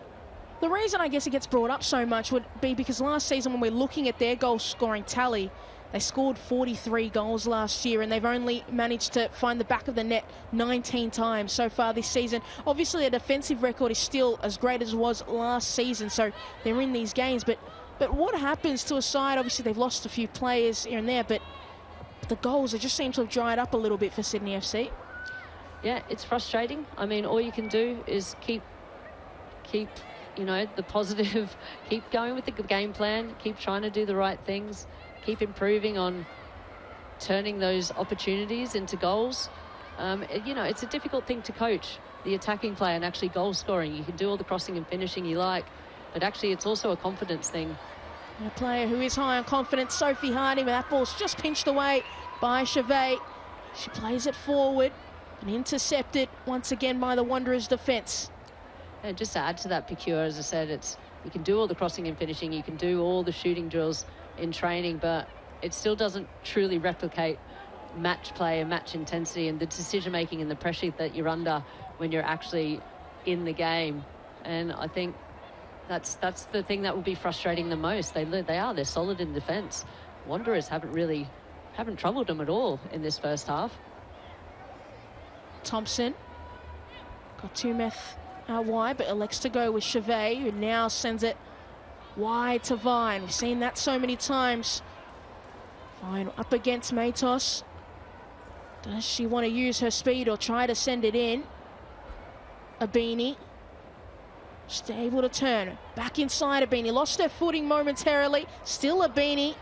Speaker 1: the reason I guess it gets brought up so much would be because last season when we're looking at their goal scoring tally, they scored 43 goals last year and they've only managed to find the back of the net 19 times so far this season. Obviously, their defensive record is still as great as it was last season, so they're in these games. But what happens to a side? Obviously, they've lost a few players here and there, but the goals, it just seems to have dried up a little bit for Sydney FC.
Speaker 2: Yeah, it's frustrating. I mean, all you can do is keep you know, the positive, keep going with the game plan, keep trying to do the right things, keep improving on turning those opportunities into goals. You know, it's a difficult thing to coach, the attacking play and actually goal scoring. You can do all the crossing and finishing you like, but actually it's also a confidence thing.
Speaker 1: And a player who is high on confidence, Sophie Hardy, but that ball's just pinched away by Chevet. She plays it forward and intercepted once again by the Wanderers' defence.
Speaker 2: And just to add to that, Picure, as I said, you can do all the crossing and finishing, you can do all the shooting drills in training, but it still doesn't truly replicate match play and match intensity and the decision-making and the pressure that you're under when you're actually in the game. And I think that's the thing that will be frustrating the most. They're solid in defence. Wanderers haven't troubled them at all in this first half.
Speaker 1: Thompson got Tumeth wide, but elects to go with Chevet, who now sends it wide to Vine. We've seen that so many times. Vine up against Matos. Does she want to use her speed or try to send it in? Abini just able to turn back inside. Abini lost her footing momentarily. Still Abini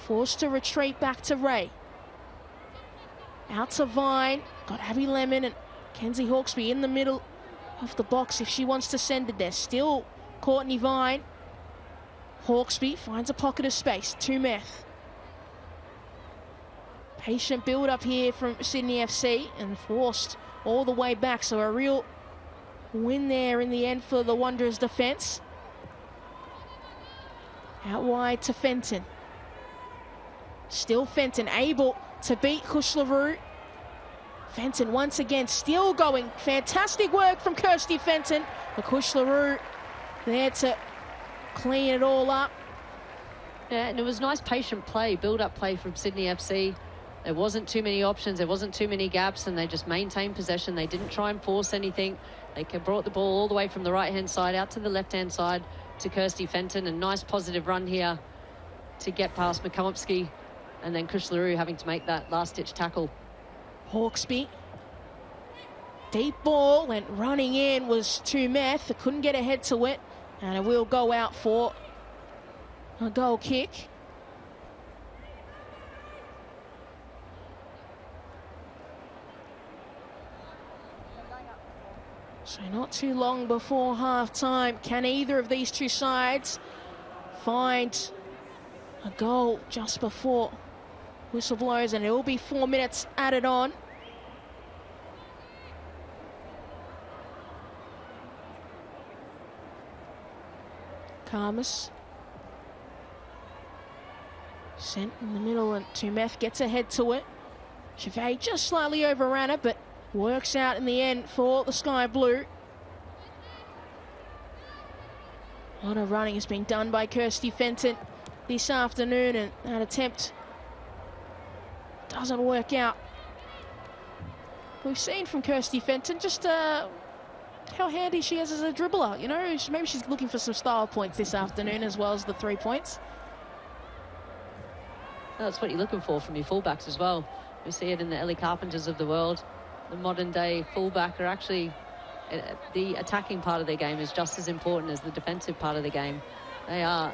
Speaker 1: forced to retreat back to Ray. Out to Vine. Got Abby Lemon and Kenzie Hawkesby in the middle of the box if she wants to send it there. Still Courtney Vine. Hawkesby finds a pocket of space. Tumeth. Patient build up here from Sydney FC and forced all the way back. So a real win there in the end for the Wanderers defence. Out wide to Fenton. Still Fenton able to beat Kushlaroo. Fenton once again still going. Fantastic work from Kirsty Fenton. The Kushlaroo there to clean it all up.
Speaker 2: Yeah, and it was nice patient play, build-up play from Sydney FC. There wasn't too many options, there wasn't too many gaps, and they just maintained possession. They didn't try and force anything. They brought the ball all the way from the right-hand side out to the left-hand side to Kirsty Fenton. A nice positive run here to get past McCombsky, and then Kushlaroo having to make that last-ditch tackle.
Speaker 1: Hawkesby. Deep ball, and running in was Tumeth. Couldn't get ahead to it, and it will go out for a goal kick. So not too long before half-time. Can either of these two sides find a goal just before whistle blows? And it will be 4 minutes added on. Karmas. Sent in the middle, and Tumeth gets ahead to it. Chevet just slightly overran it, but works out in the end for the Sky Blue. A lot of running has been done by Kirsty Fenton this afternoon, and that attempt doesn't work out. We've seen from Kirsty Fenton just how handy she is as a dribbler. You know, maybe she's looking for some style points this afternoon as well as the 3 points.
Speaker 2: That's what you're looking for from your fullbacks as well. We see it in the Ellie Carpenters of the world. The modern day fullback are actually, the attacking part of their game is just as important as the defensive part of the game. They are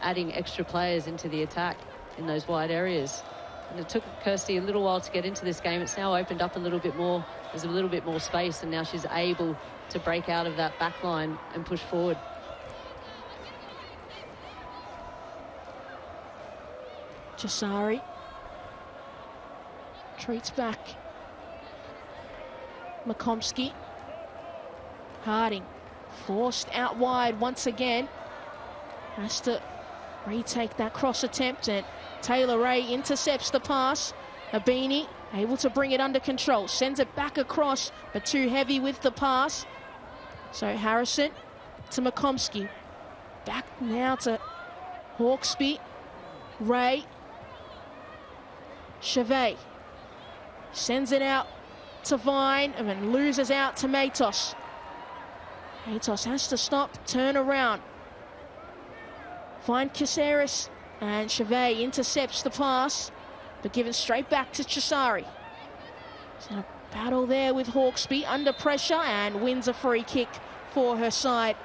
Speaker 2: adding extra players into the attack in those wide areas. And it took Kirsty a little while to get into this game. It's now opened up a little bit more. There's a little bit more space, and now she's able to break out of that back line and push forward.
Speaker 1: Jasari treats back. McCombsky. Harding forced out wide once again. Has to retake that cross attempt, and Taylor Ray intercepts the pass. Abini able to bring it under control. Sends it back across, but too heavy with the pass. So Harrison to McCombsky. Back now to Hawkesby. Ray. Chevet sends it out to Vine and then loses out to Matos. Matos has to stop, turn around. Find Caceres, and Chevet intercepts the pass, but given straight back to Chisari. He's in a battle there with Hawkesby, under pressure, and wins a free kick for her side.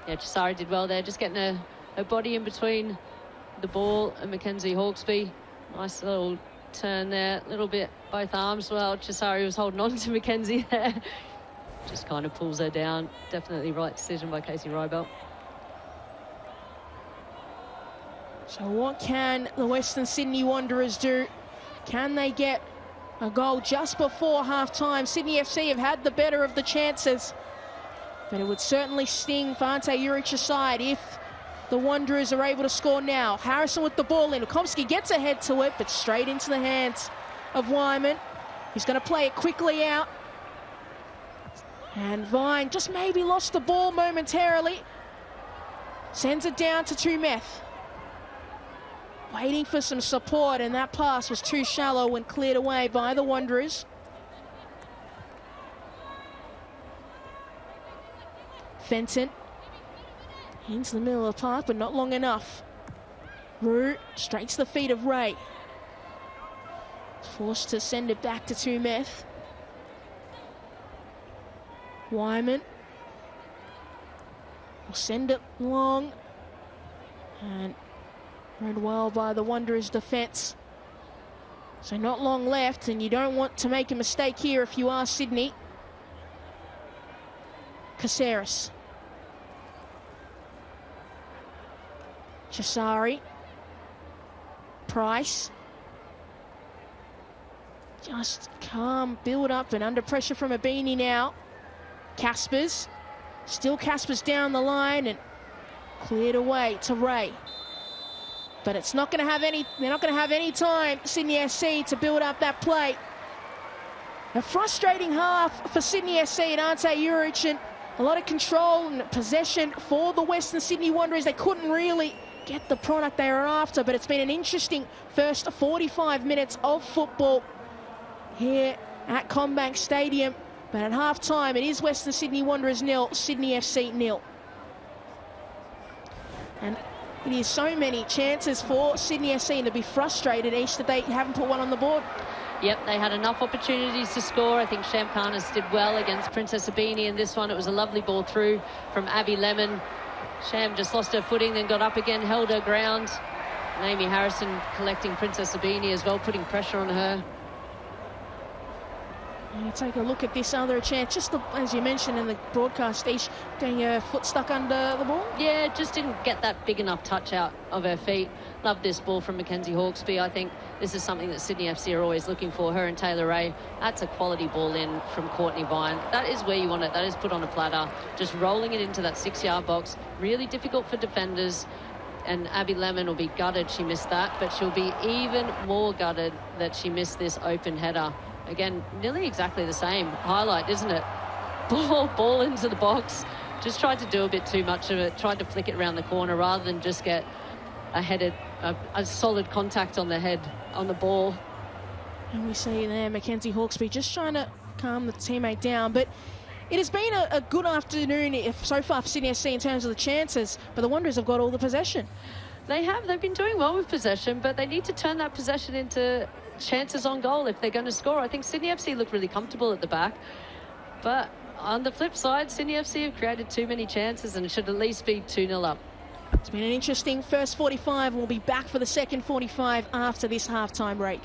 Speaker 2: Yeah, Chisari did well there, just getting her body in between the ball and Mackenzie Hawkesby. Nice little turn there, a little bit both arms. Well, Chisari was holding on to Mackenzie there. Just kind of pulls her down. Definitely right decision by Casey Rybelt.
Speaker 1: So what can the Western Sydney Wanderers do? Can they get a goal just before half-time? Sydney FC have had the better of the chances, but it would certainly sting Fante Juric's side if the Wanderers are able to score now. Harrison with the ball in. Komsky gets ahead to it, but straight into the hands of Wyman. He's going to play it quickly out. And Vine just maybe lost the ball momentarily. Sends it down to Tumeth. Waiting for some support, and that pass was too shallow and cleared away by the Wanderers. Fenton into the middle of the park, but not long enough. Rue straight to the feet of Ray. Forced to send it back to Tumeth. Wyman will send it long, and read well by the Wanderers' defence. So not long left, and you don't want to make a mistake here if you are Sydney. Caceres. Chisari Price. Just calm, build up, and under pressure from Abini now. Caspers. Still Caspers down the line and cleared away to Ray. But it's not going to have any, they're not going to have any time, Sydney SC, to build up that play. A frustrating half for Sydney SC and Ante Juric, and a lot of control and possession for the Western Sydney Wanderers. They couldn't really get the product they were after, but it's been an interesting first 45 minutes of football here at CommBank Stadium. But at half-time, it is Western Sydney Wanderers 0, Sydney FC 0. And it is so many chances for Sydney SC, and to be frustrated each that they haven't put one on the board.
Speaker 2: Yep, they had enough opportunities to score. I think Champanis did well against Princess Abini in this one. It was a lovely ball through from Abby Lemon. Sham just lost her footing, then got up again, held her ground. And Amy Harrison collecting Princess Abini as well, putting pressure on her.
Speaker 1: You take a look at this other chance, just as you mentioned in the broadcast, Ish, getting her foot stuck under the ball.
Speaker 2: Yeah, just didn't get that big enough touch out of her feet. Love this ball from Mackenzie Hawkesby. I think this is something that Sydney FC are always looking for. Her and Taylor Ray. That's a quality ball in from Courtney Vine. That is where you want it. That is put on a platter. Just rolling it into that 6-yard box. Really difficult for defenders. And Abby Lemon will be gutted she missed that, but she'll be even more gutted that she missed this open header. Again, nearly exactly the same highlight, isn't it? Ball into the box. Just tried to do a bit too much of it. Tried to flick it around the corner rather than just get a solid contact on the head, on the ball.
Speaker 1: And we see there Mackenzie Hawkesby just trying to calm the teammate down. But it has been a good afternoon so far for Sydney SC in terms of the chances, but the Wanderers have got all the possession.
Speaker 2: They have. They've been doing well with possession, but they need to turn that possession into chances on goal if they're going to score. I think Sydney FC look really comfortable at the back, but on the flip side, Sydney FC have created too many chances and it should at least be 2-0 up.
Speaker 1: It's been an interesting first 45, and we'll be back for the second 45 after this halftime break.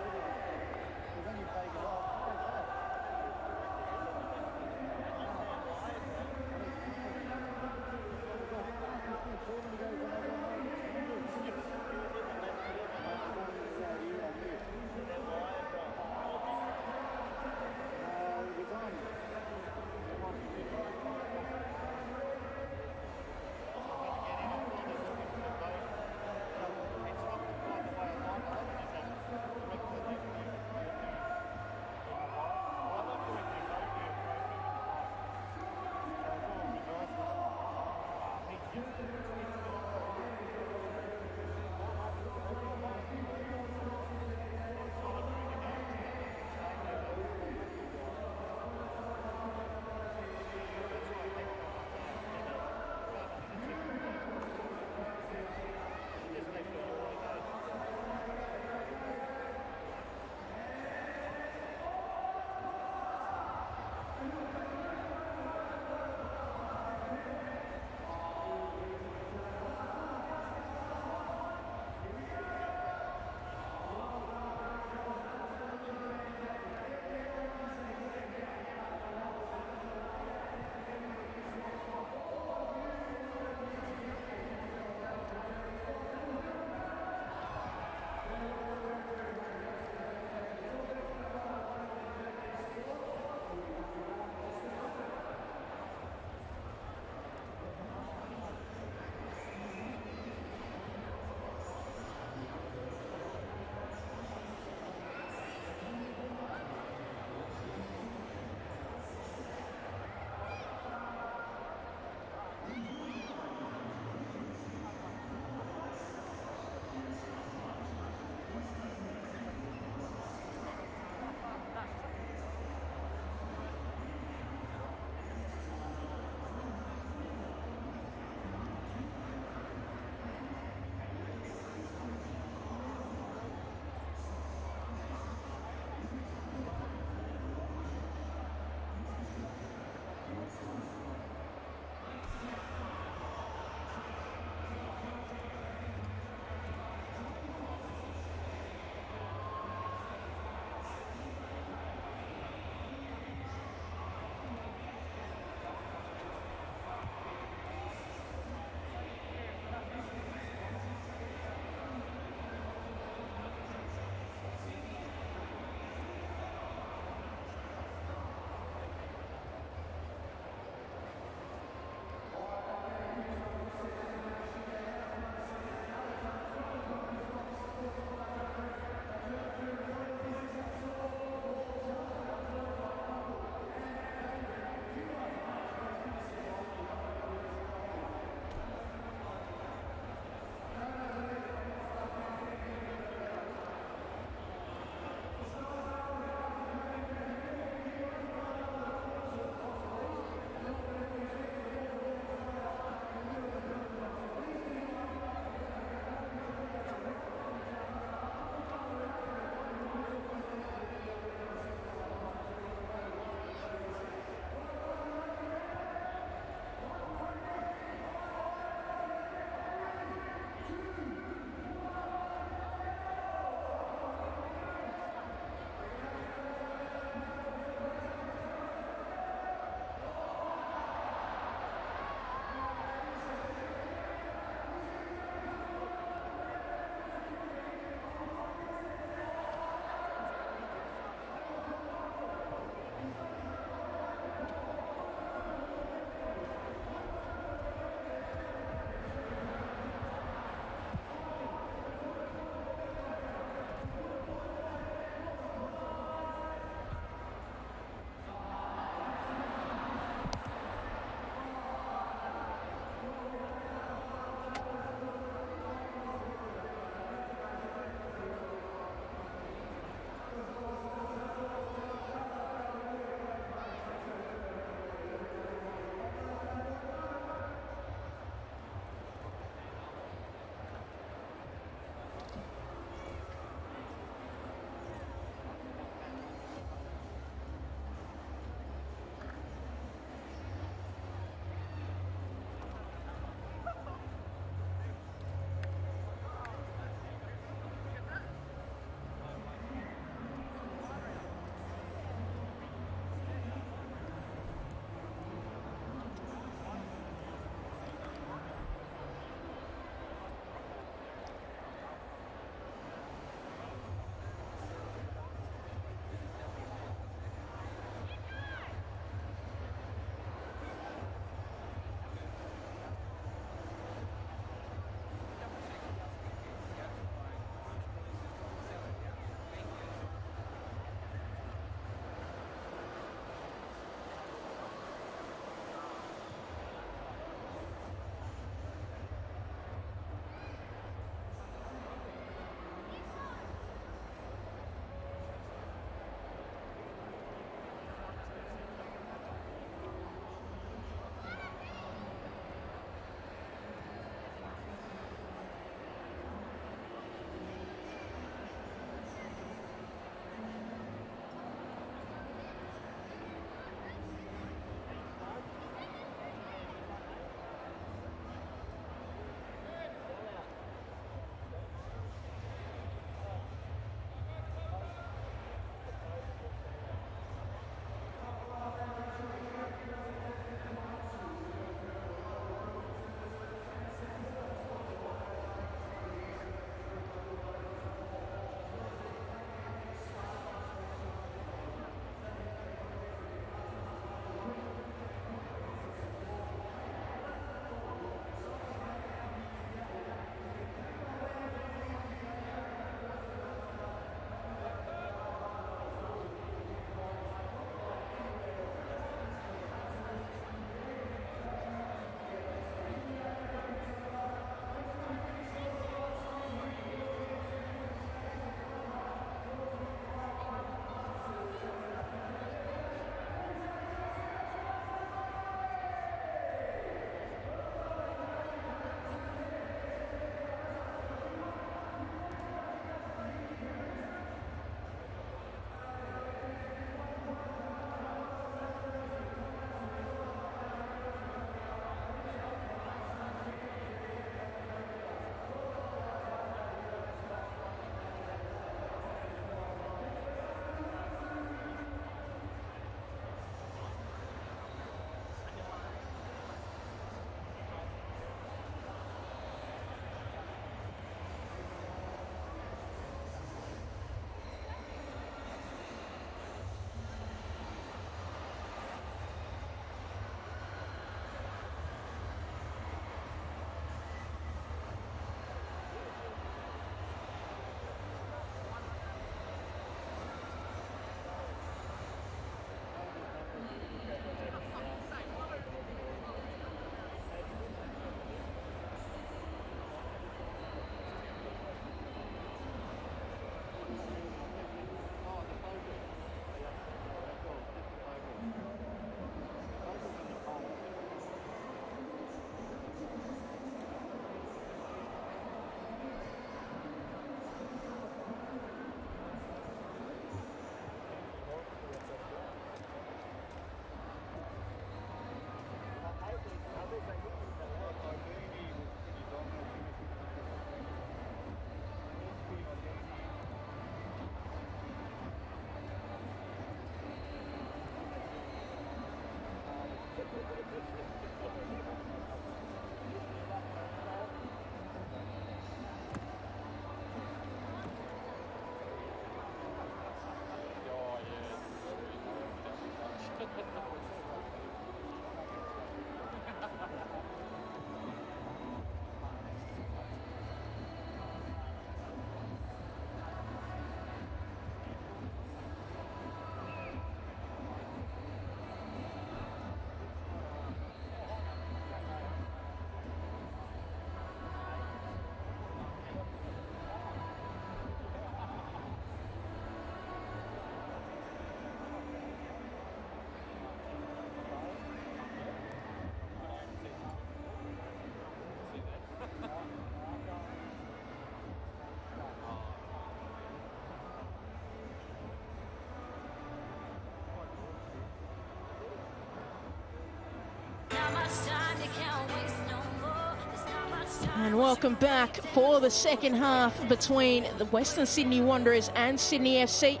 Speaker 1: And welcome back for the second half between the Western Sydney Wanderers and Sydney FC.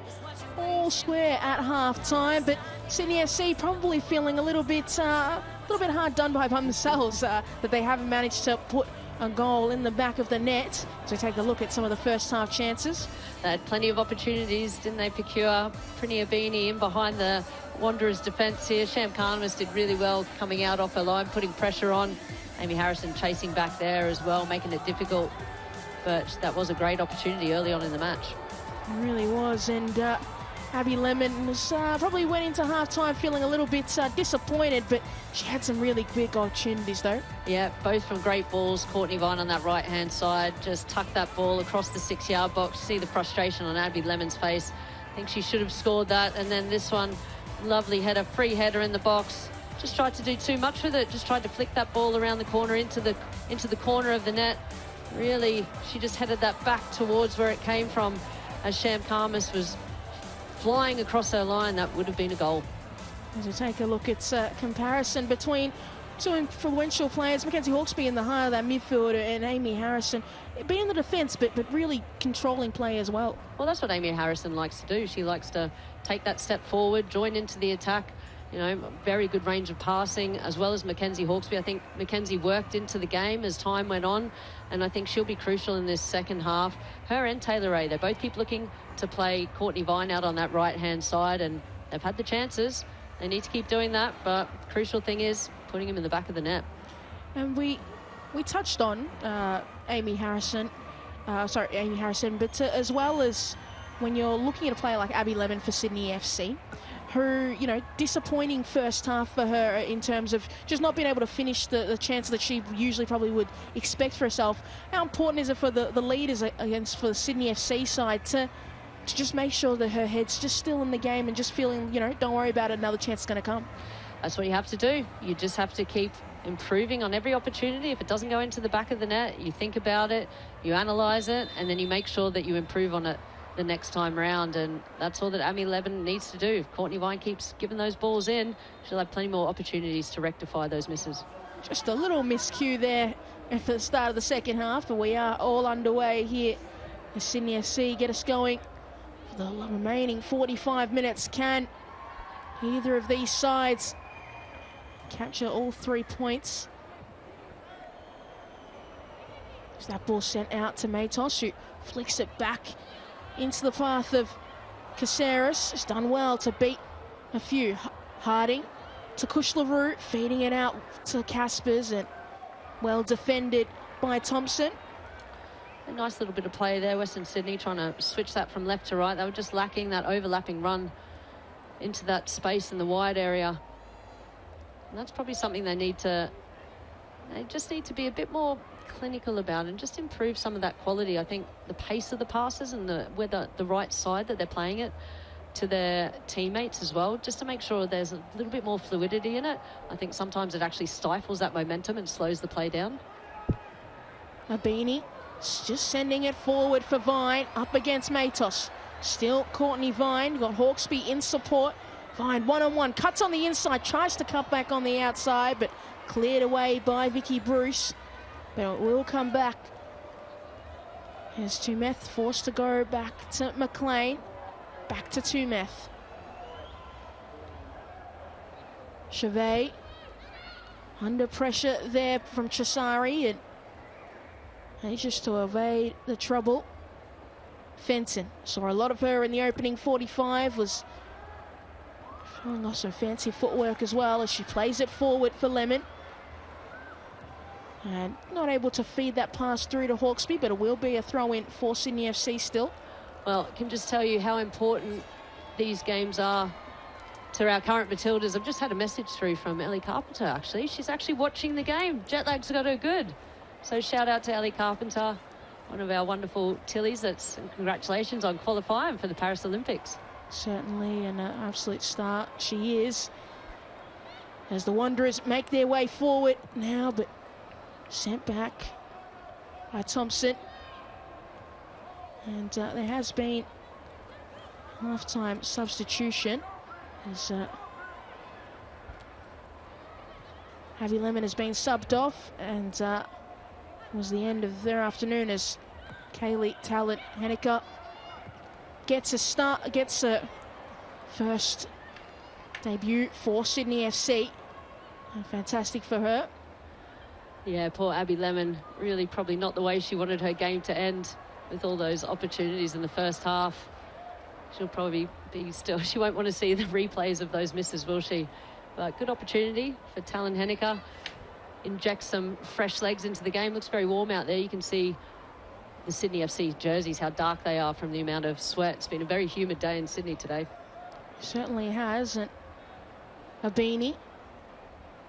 Speaker 1: All square at half-time, but Sydney FC probably feeling a little bit hard done by themselves, that they haven't managed to put a goal in the back of the net. So take a look at some of the first half chances.
Speaker 2: They had plenty of opportunities, didn't they, Procure? Prini Abini in behind the Wanderers' defence here. Sham Khanmas did really well coming out off her line, putting pressure on. Amy Harrison chasing back there as well, making it difficult. But that was a great opportunity early on in the match.
Speaker 1: It really was, and Abby Lemon was, probably went into half-time feeling a little bit disappointed, but she had some really big opportunities though. Yeah,
Speaker 2: both from great balls. Courtney Vine on that right-hand side just tucked that ball across the 6-yard box. See the frustration on Abby Lemon's face. I think she should have scored that. And then this one, lovely header, free header in the box. Just tried to do too much with it. Just tried to flick that ball around the corner into the corner of the net. Really, she just headed that back towards where it came from. As Sham Khanmas was flying across her line, that would have been a goal.
Speaker 1: As we take a look at comparison between two influential players, Mackenzie Hawkesby in the heart of that midfield and Amy Harrison, being in the defence, but really controlling play as well.
Speaker 2: Well, that's what Amy Harrison likes to do. She likes to take that step forward, join into the attack. You know, very good range of passing, as well as Mackenzie Hawkesby. I think Mackenzie worked into the game as time went on, and I think she'll be crucial in this second half. Her and Taylor Ray, they both keep looking to play Courtney Vine out on that right-hand side, and they've had the chances. They need to keep doing that, but the crucial thing is putting him in the back of the net.
Speaker 1: And we touched on Amy Harrison, but as well as when you're looking at a player like Abby Lemon for Sydney FC, her, disappointing first half for her in terms of just not being able to finish the chance that she usually probably would expect for herself. How important is it for the leaders for the Sydney FC side to just make sure that her head's just still in the game and just feeling, don't worry about it, another chance is going to come?
Speaker 2: That's what you have to do. You just have to keep improving on every opportunity. If it doesn't go into the back of the net, you think about it, you analyse it, and then you make sure that you improve on it the next time round, and that's all that Amy Levin needs to do. If Courtney Vine keeps giving those balls in, she'll have plenty more opportunities to rectify those misses.
Speaker 1: Just a little miscue there at the start of the second half, but we are all underway here as Sydney FC get us going for the remaining 45 minutes. Can either of these sides capture all 3 points? Is that ball sent out to Matos, who flicks it back into the path of Caceres. Has done well to beat a few. Harding to Kushlaroo, feeding it out to Caspers, and well defended by Thompson.
Speaker 2: A nice little bit of play there, Western Sydney trying to switch that from left to right. They were just lacking that overlapping run into that space in the wide area. And that's probably something they just need to be a bit more clinical about and just improve some of that quality. I think the pace of the passes and the right side that they're playing it to their teammates as well, just to make sure there's a little bit more fluidity in it. I think sometimes it actually stifles that momentum and slows the play down.
Speaker 1: Abini just sending it forward for Vine, up against Matos. Still Courtney Vine, got Hawkesby in support. Vine one-on-one, cuts on the inside, tries to cut back on the outside, but cleared away by Vicky Bruce. But it will come back. Here's Tumeth, forced to go back to McLean. Back to Tumeth. Chevet under pressure there from Chisari, and they just to evade the trouble. Fenton, saw a lot of her in the opening 45, was showing off some fancy footwork as well as she plays it forward for Lemon. And not able to feed that pass through to Hawkesby, but it will be a throw-in for Sydney FC still.
Speaker 2: Well, I can just tell you how important these games are to our current Matildas. I've just had a message through from Ellie Carpenter, actually. She's actually watching the game. Jet lag's got her good. So shout out to Ellie Carpenter, one of our wonderful Tillies. And congratulations on qualifying for the Paris Olympics.
Speaker 1: Certainly an absolute star she is. As the Wanderers make their way forward now, but sent back by Thompson. And there has been half-time substitution as Abby Lemon has been subbed off, and was the end of their afternoon as Kaylee Talent Henniker gets a first debut for Sydney FC. And fantastic for her.
Speaker 2: Yeah, poor Abby Lemon, really probably not the way she wanted her game to end with all those opportunities in the first half. She'll probably be still, she won't want to see the replays of those misses, will she? But good opportunity for Talon Henniker. Inject some fresh legs into the game. Looks very warm out there. You can see the Sydney FC jerseys, how dark they are from the amount of sweat. It's been a very humid day in Sydney today.
Speaker 1: Certainly has. And Abini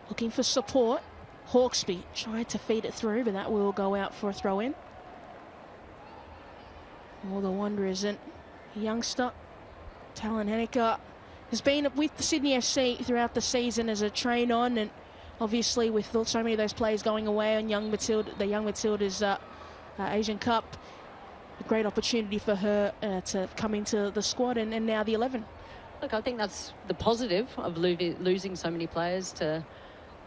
Speaker 1: looking for support. Hawkesby tried to feed it through, but that will go out for a throw-in. All the Wanderers and youngster Talon Henniker has been with the Sydney FC throughout the season as a train-on, and obviously with so many of those players going away on the Young Matildas Asian Cup, a great opportunity for her to come into the squad and now the 11.
Speaker 2: Look, I think that's the positive of losing so many players to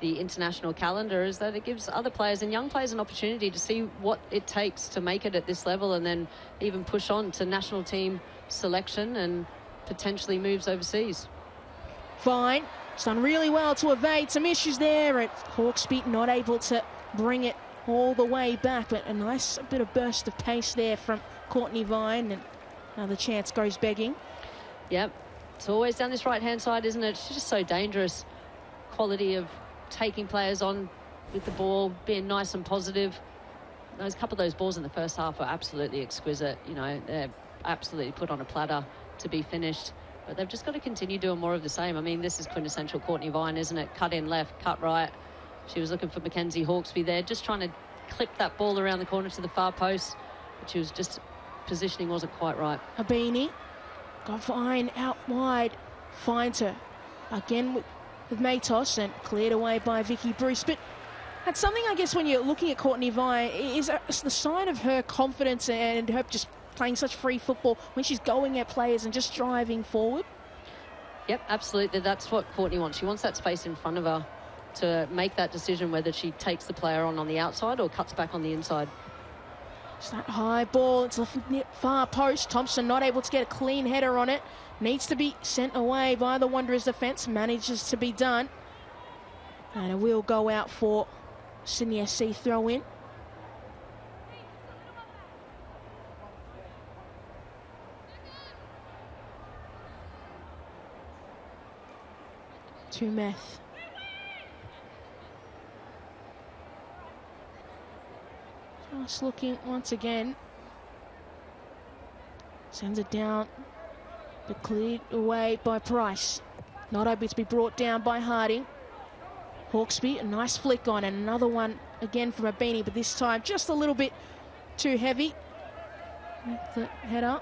Speaker 2: the international calendar, is that it gives other players and young players an opportunity to see what it takes to make it at this level, and then even push on to national team selection and potentially moves overseas.
Speaker 1: Fine. It's done really well to evade some issues there, and Hawkesby not able to bring it all the way back, but a nice bit of burst of pace there from Courtney Vine, and another chance goes begging. Yep.
Speaker 2: It's always down this right-hand side, isn't it? She's just so dangerous. Quality of taking players on with the ball, being nice and positive. Those couple of those balls in the first half were absolutely exquisite. You know, they're absolutely put on a platter to be finished. But they've just got to continue doing more of the same. I mean, this is quintessential Courtney Vine, isn't it? Cut in left, cut right. She was looking for Mackenzie Hawkesby there, just trying to clip that ball around the corner to the far post. But she was just, positioning wasn't quite right.
Speaker 1: Abini got Vine out wide, finds her again with Matos, and cleared away by Vicky Bruce. But that's something, I guess, when you're looking at Courtney Vine, is the sign of her confidence and her just playing such free football when she's going at players and just driving forward.
Speaker 2: Yep, absolutely. That's what Courtney wants. She wants that space in front of her to make that decision whether she takes the player on the outside or cuts back on the inside.
Speaker 1: It's that high ball. It's the far post. Thompson not able to get a clean header on it. Needs to be sent away by the Wanderers defence. Manages to be done. And it will go out for Sydney SC throw in. Tumeth. Just looking once again. Sends it down, but cleared away by Price. Not able to be brought down by Harding. Hawkesby, a nice flick on, and another one again from Abini, but this time just a little bit too heavy. With the header.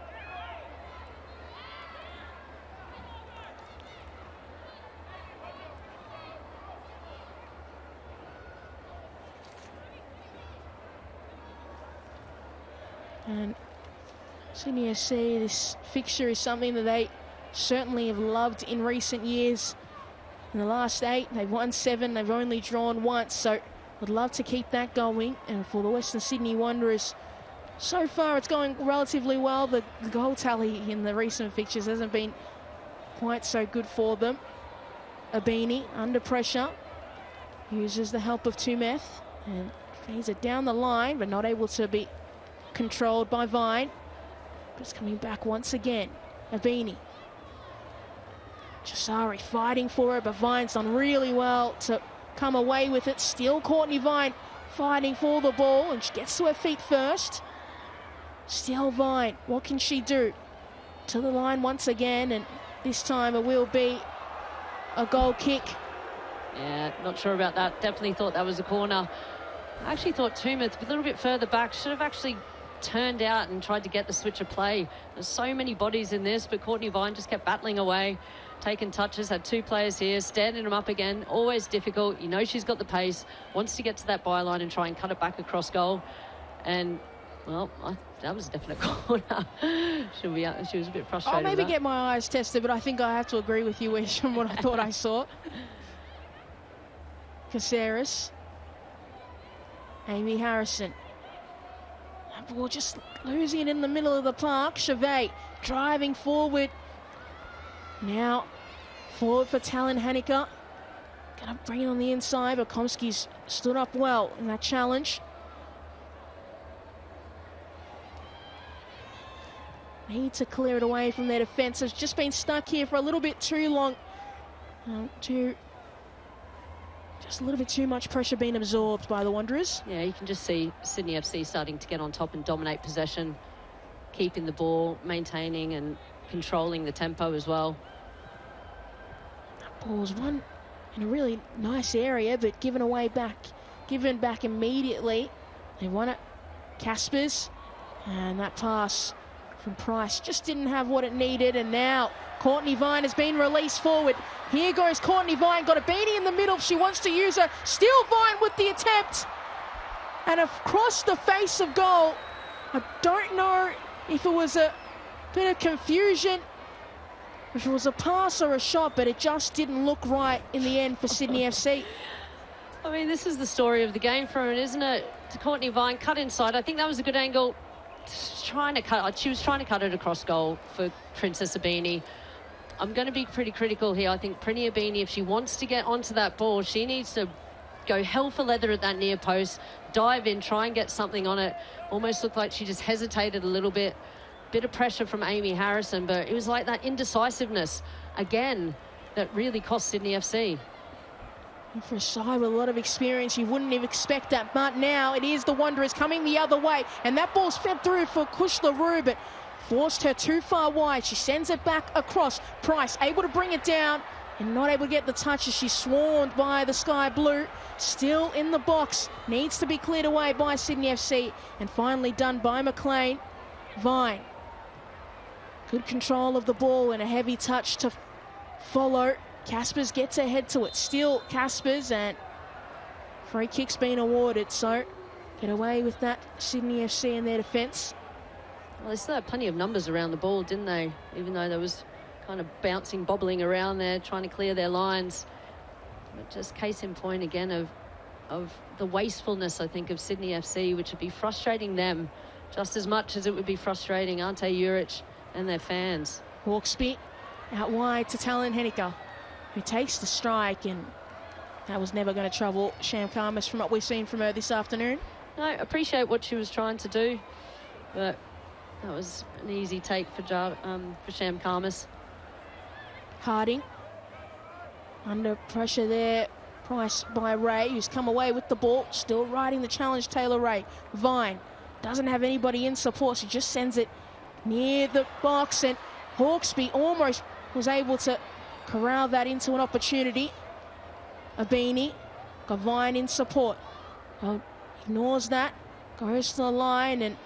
Speaker 1: And Sydney SC, this fixture is something that they certainly have loved in recent years. In the last 8, they've won 7, they've only drawn once, so would love to keep that going. And for the Western Sydney Wanderers, so far it's going relatively well. The goal tally in the recent fixtures hasn't been quite so good for them. Abini under pressure, uses the help of Tumeth and feeds it down the line, but not able to be controlled by Vine. Just coming back once again. Abini. Jasari fighting for it, but Vine's done really well to come away with it. Still Courtney Vine fighting for the ball, and she gets to her feet first. Still Vine. What can she do? To the line once again, and this time it will be a goal kick.
Speaker 2: Yeah, not sure about that. Definitely thought that was a corner. I actually thought Tumeth a little bit further back should have actually turned out and tried to get the switch of play. There's so many bodies in this, but Courtney Vine just kept battling away, taking touches, had 2 players here, standing them up again. Always difficult. You know she's got the pace, wants to get to that byline and try and cut it back across goal. And, well, that was a definite corner. She was a bit frustrated.
Speaker 1: I'll maybe get my eyes tested, but I think I have to agree with you, Ish, on what I thought I saw. Caceres. Amy Harrison That ball just losing it in the middle of the park. Chevet driving forward. Now forward for Talon Haneker. Gonna bring it on the inside, but Komsky's stood up well in that challenge. Need to clear it away from their defence. Has just been stuck here for a little bit too long. Just a little bit too much pressure being absorbed by the Wanderers.
Speaker 2: Yeah, you can just see Sydney FC starting to get on top and dominate possession, keeping the ball, maintaining and controlling the tempo as well.
Speaker 1: That ball's won in a really nice area, but given back immediately. They won it. Caspers, and that pass from Price just didn't have what it needed, and now Courtney Vine has been released forward. Here goes Courtney Vine, got a beanie in the middle. She wants to use her. Still Vine with the attempt. And across the face of goal. I don't know if it was a bit of confusion, if it was a pass or a shot, but it just didn't look right in the end for Sydney FC.
Speaker 2: I mean, this is the story of the game for her, isn't it? Courtney Vine cut inside. I think that was a good angle. She was trying to cut it across goal for Princess Abini. I'm going to be pretty critical here. I think Prinny Abini, if she wants to get onto that ball, she needs to go hell for leather at that near post, dive in, try and get something on it. Almost looked like she just hesitated a little bit. Bit of pressure from Amy Harrison, but it was like that indecisiveness again that really cost Sydney FC.
Speaker 1: And for a side with a lot of experience, you wouldn't even expect that, but now it is the Wanderers coming the other way, and that ball's fed through for Kush LaRue, but forced her too far wide. She sends it back across. Price able to bring it down and not able to get the touch as she's swarmed by the Sky Blue. Still in the box, needs to be cleared away by Sydney FC, and finally done by McLean. Vine, good control of the ball and a heavy touch to follow. Caspers gets ahead to it. Still Caspers, and free kick's been awarded, so get away with that Sydney FC in their defence.
Speaker 2: Well, they still had plenty of numbers around the ball, didn't they? Even though there was kind of bouncing, bobbling around there, trying to clear their lines. But just case in point again of the wastefulness, I think, of Sydney FC, which would be frustrating them just as much as it would be frustrating Ante Juric and their fans.
Speaker 1: Hawkesby out wide to Talon Haneker, who takes the strike, and that was never going to trouble Sham Khamis from what we've seen from her this afternoon.
Speaker 2: No, appreciate what she was trying to do, but that was an easy take for Sham Khamis.
Speaker 1: Harding under pressure there. Price by Ray, who's come away with the ball, still riding the challenge. Taylor Ray. Vine doesn't have anybody in support. She just sends it near the box, and Hawkesby almost was able to corral that into an opportunity. Abini got Vine in support. Ignores that, goes to the line, and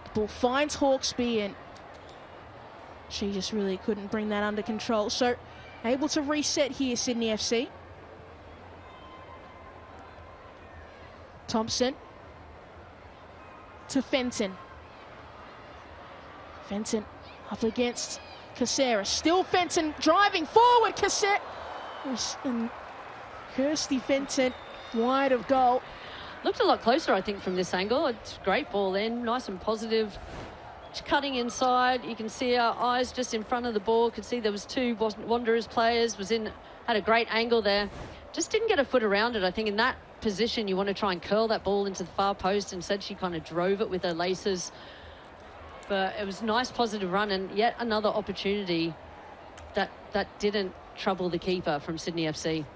Speaker 1: the ball finds Hawkesby, and she just really couldn't bring that under control. So able to reset here, Sydney FC. Thompson to Fenton. Fenton up against Casera. Still Fenton driving forward. Casera and Kirsty Fenton wide of goal.
Speaker 2: Looked a lot closer, I think, from this angle. It's a great ball in, nice and positive. Cutting inside, you can see our eyes just in front of the ball. Could see there was two Wanderers players. Had a great angle there. Just didn't get a foot around it. I think in that position, you want to try and curl that ball into the far post. Instead, she kind of drove it with her laces. But it was a nice positive run, and yet another opportunity that didn't trouble the keeper from Sydney FC.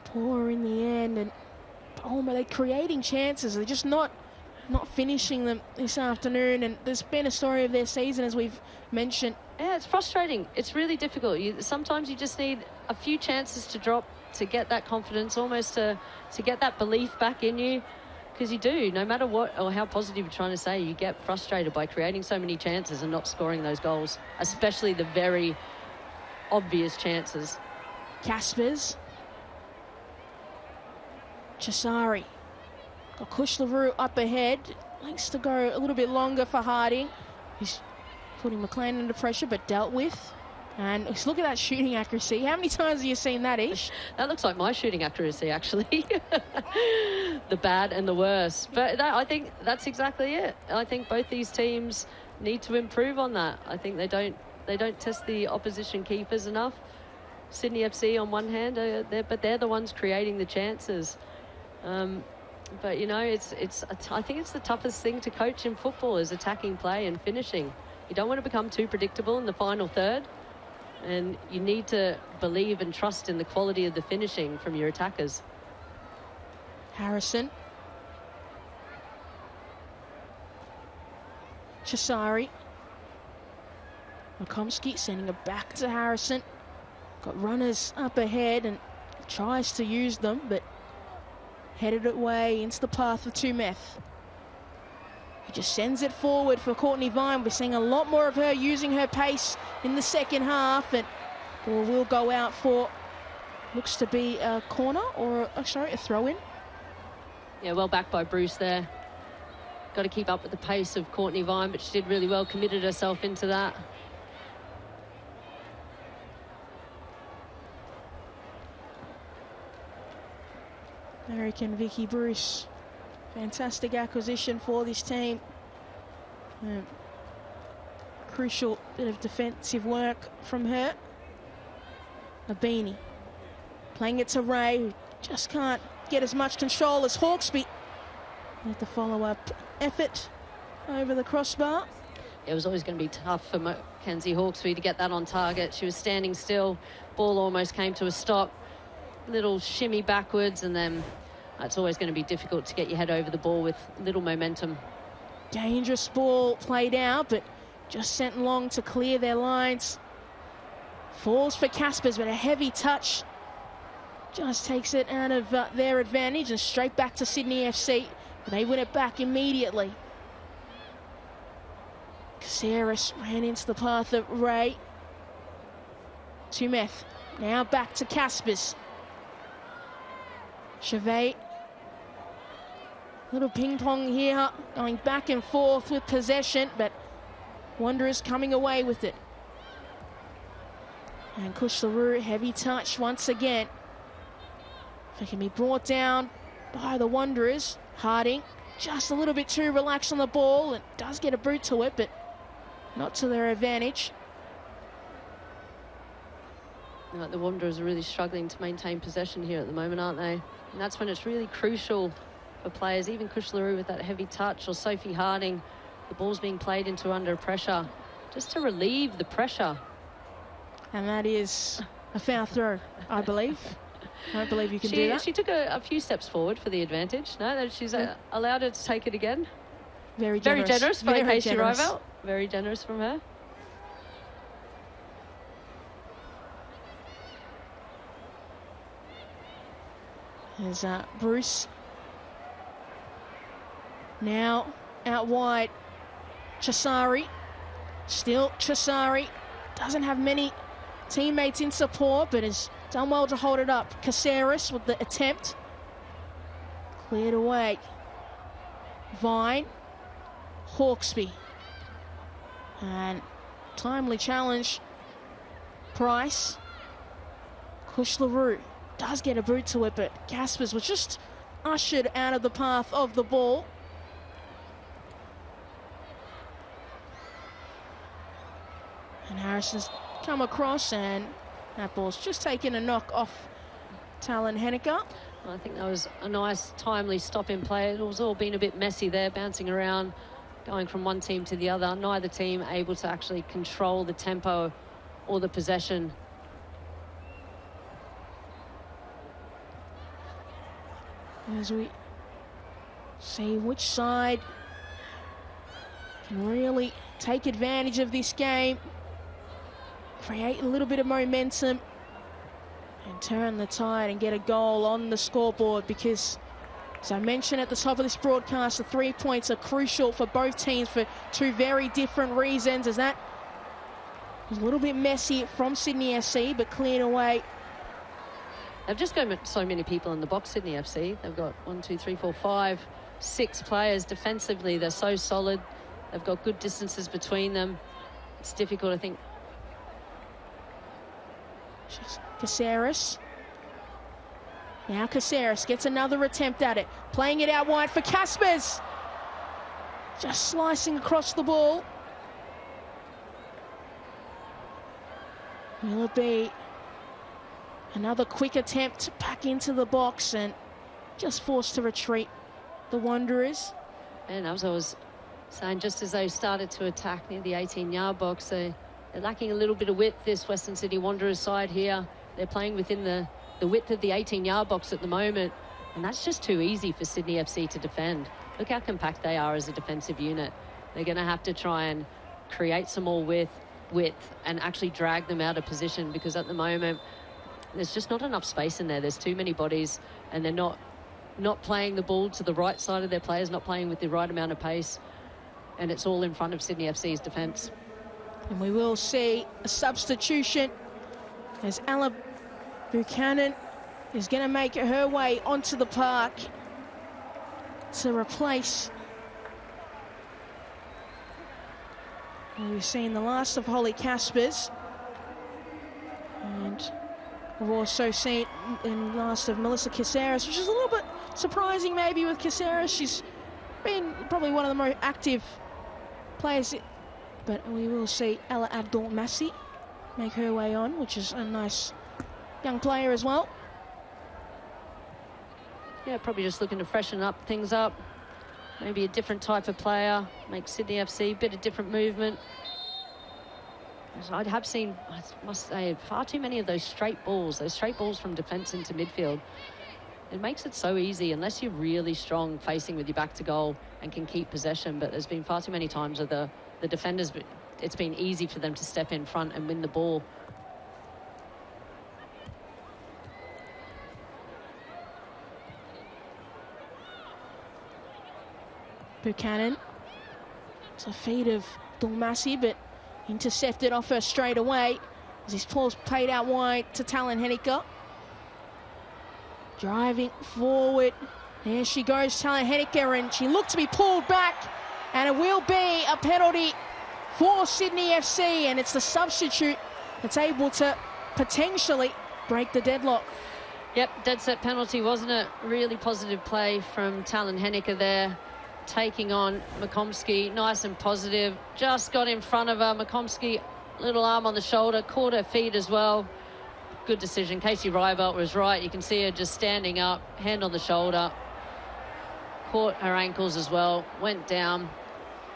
Speaker 1: Poor in the end, and they're creating chances. They're just not finishing them this afternoon, and there's been a story of their season, as we've mentioned.
Speaker 2: Yeah, it's frustrating. It's really difficult. Sometimes you just need a few chances to drop to get that confidence, almost to get that belief back in you. Because you do, no matter what or how positive you're trying to say, you get frustrated by creating so many chances and not scoring those goals, especially the very obvious chances.
Speaker 1: Caspers. Chisari. Got Kush LaRue up ahead. Likes to go a little bit longer for Harding. He's putting McLean under pressure, but dealt with And just look at that shooting accuracy. How many times have you seen that, Ish?
Speaker 2: That looks like my shooting accuracy, actually. The bad and the worst. But I think that's exactly it. I think both these teams need to improve on that. I think they don't test the opposition keepers enough. Sydney FC on one hand, but they're the ones creating the chances. But you know, I think it's the toughest thing to coach in football is attacking play and finishing. You don't want to become too predictable in the final third, and you need to believe and trust in the quality of the finishing from your attackers.
Speaker 1: Harrison. Chisari. Makomsky sending it back to Harrison. Got runners up ahead and tries to use them, but headed away into the path of Tumeth. He just sends it forward for Courtney Vine. We're seeing a lot more of her using her pace in the second half, and ball will go out for, looks to be a corner or, a throw-in.
Speaker 2: Yeah, well backed by Bruce there. Got to keep up with the pace of Courtney Vine, but she did really well, committed herself into that.
Speaker 1: American Vicky Bruce, fantastic acquisition for this team. Crucial bit of defensive work from her. Nabini playing it to Ray, who just can't get as much control as Hawkesby. With the follow-up effort over the crossbar.
Speaker 2: It was always going to be tough for Mackenzie Hawkesby to get that on target. She was standing still, ball almost came to a stop. Little shimmy backwards, and then it's always going to be difficult to get your head over the ball with little momentum.
Speaker 1: Dangerous ball played out, but just sent long to clear their lines. Falls for Caspers, but a heavy touch just takes it out of their advantage and straight back to Sydney FC. They win it back immediately. Caceres ran into the path of Ray. Tumeth now back to Caspers. Chevet. Little ping pong here, going back and forth with possession, but Wanderers coming away with it. And Kush LaRue, heavy touch once again. If it can be brought down by the Wanderers. Harding just a little bit too relaxed on the ball and does get a boot to it, but not to their advantage.
Speaker 2: The Wanderers are really struggling to maintain possession here at the moment, aren't they? And that's when it's really crucial for players, even Kush LaRue with that heavy touch, or Sophie Harding, the ball's being played into under pressure, just to relieve the pressure.
Speaker 1: And that is a foul throw, I believe. I don't believe you can do that.
Speaker 2: She took a few steps forward for the advantage. No, she's allowed her to take it again.
Speaker 1: Very generous.
Speaker 2: Very generous for Casey Rival. Very generous from her.
Speaker 1: There's Bruce. Now out wide. Chisari. Still Chisari. Doesn't have many teammates in support, but has done well to hold it up. Caceres with the attempt. Cleared away. Vine. Hawkesby. And timely challenge. Price. Kush LaRue does get a boot to it, but Caspers was just ushered out of the path of the ball. And Harrison's come across, and that ball's just taken a knock off Talon Henniker.
Speaker 2: I think that was a nice, timely stop in play. It was all been a bit messy there, bouncing around, going from one team to the other. Neither team able to actually control the tempo or the possession.
Speaker 1: As we see which side can really take advantage of this game, create a little bit of momentum, and turn the tide and get a goal on the scoreboard, because, as I mentioned at the top of this broadcast, the 3 points are crucial for both teams for two very different reasons, as that was a little bit messy from Sydney FC, but cleared away.
Speaker 2: They've just got so many people in the box, Sydney FC. They've got 1, 2, 3, 4, 5, 6 players. Defensively, they're so solid. They've got good distances between them. It's difficult, I think.
Speaker 1: Caceres. Now Caceres gets another attempt at it. Playing it out wide for Caspers. Just slicing across the ball. Will it be another quick attempt back into the box and just forced to retreat the Wanderers?
Speaker 2: And as I was saying, just as they started to attack near the 18-yard box, they're lacking a little bit of width, this Western Sydney Wanderers side here. They're playing within the width of the 18-yard box at the moment, and that's just too easy for Sydney FC to defend. Look how compact they are as a defensive unit. They're going to have to try and create some more width and actually drag them out of position, because at the moment there's just not enough space in there. There's too many bodies, and they're not playing the ball to the right side of their players, not playing with the right amount of pace, and it's all in front of Sydney FC's defence.
Speaker 1: And we will see a substitution as Ella Buchanan is going to make her way onto the park to replace. We've seen the last of Holly Caspers, and we've also seen the last of Melissa Caceres, which is a little bit surprising maybe with Caceres. She's been probably one of the most active players, but we will see Ella Abdul-Massi make her way on, which is a nice young player as well.
Speaker 2: Yeah, probably just looking to freshen up things up. Maybe a different type of player, make Sydney FC a bit of different movement. I have seen, I must say, far too many of those straight balls from defence into midfield. It makes it so easy unless you're really strong facing with your back to goal and can keep possession. But there's been far too many times where the defenders, it's been easy for them to step in front and win the ball.
Speaker 1: Buchanan. It's a feed of Dulmasi, but intercepted off her straight away as his ball's played out wide to Talon Henniker. Driving forward. There she goes, Talon Henniker, and she looked to be pulled back, and it will be a penalty for Sydney FC, and it's the substitute that's able to potentially break the deadlock.
Speaker 2: Yep, dead set penalty, wasn't it? Really positive play from Talon Henniker there, taking on McComsky, nice and positive. Just got in front of her. McComsky, little arm on the shoulder, caught her feet as well. Good decision. Casey Rybelt was right. You can see her just standing up, hand on the shoulder, caught her ankles as well, went down,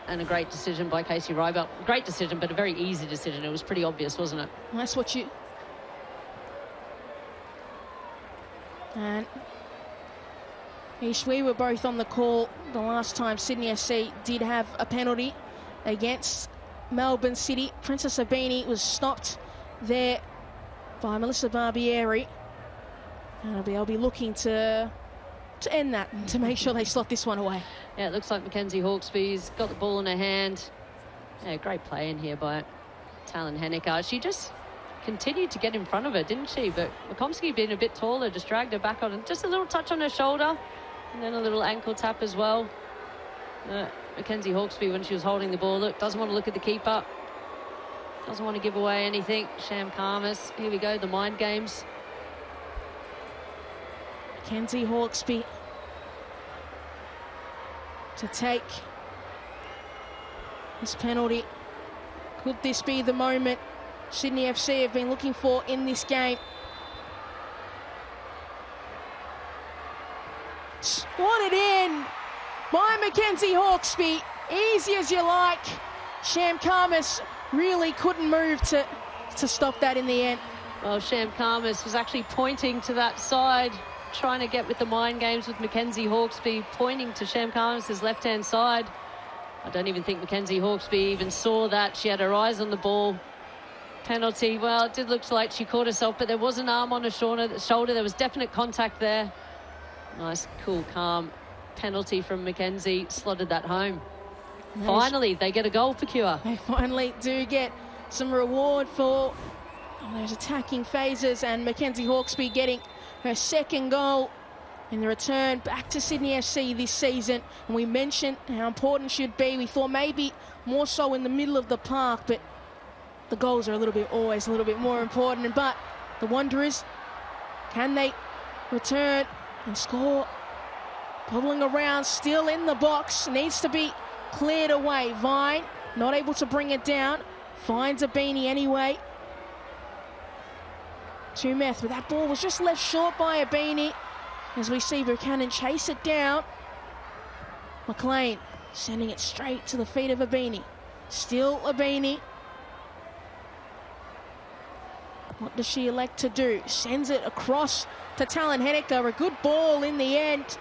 Speaker 2: and a great decision by Casey Rybelt. Great decision, but a very easy decision. It was pretty obvious, wasn't it?
Speaker 1: That's what you... And we were both on the call the last time Sydney FC did have a penalty against Melbourne City. Princess Abini was stopped there by Melissa Barbieri. And I'll be looking to end that and to make sure they slot this one away.
Speaker 2: Yeah, it looks like Mackenzie Hawkesby's got the ball in her hand. Yeah, great play in here by Talon Henniker. She just continued to get in front of her, didn't she? But McComsky, being a bit taller, just dragged her back on. Just a little touch on her shoulder, and then a little ankle tap as well. Mackenzie Hawkesby, when she was holding the ball, doesn't want to look at the keeper. Doesn't want to give away anything. Sham Karmas, here we go, the mind games.
Speaker 1: Mackenzie Hawkesby to take this penalty. Could this be the moment Sydney FC have been looking for in this game? Slotted in by Mackenzie Hawkesby. Easy as you like. Sham Karmas really couldn't move to stop that in the end.
Speaker 2: Well, Sham Karmas was actually pointing to that side, trying to get with the mind games with Mackenzie Hawkesby, pointing to Sham Karmas' left-hand side. I don't even think Mackenzie Hawkesby even saw that. She had her eyes on the ball. Penalty. Well, it did look like she caught herself, but there was an arm on her shoulder. There was definite contact there. Nice, cool, calm penalty from Mackenzie. Slotted that home. Finally, they get a goal for Cure.
Speaker 1: They finally do get some reward for those attacking phases, and Mackenzie Hawkesby getting her second goal in the return back to Sydney FC this season. And we mentioned how important she'd be. We thought maybe more so in the middle of the park, but the goals are always a little bit more important. But The Wanderers, can they return and score? Bubbling around, still in the box, needs to be cleared away. Vine, not able to bring it down, finds Abini anyway. Tumeth, but that ball was just left short by Abini. As we see Buchanan chase it down. McLean sending it straight to the feet of Abini. Still Abini. What does she elect to do? Sends it across to Talon Henniker. A good ball in the end.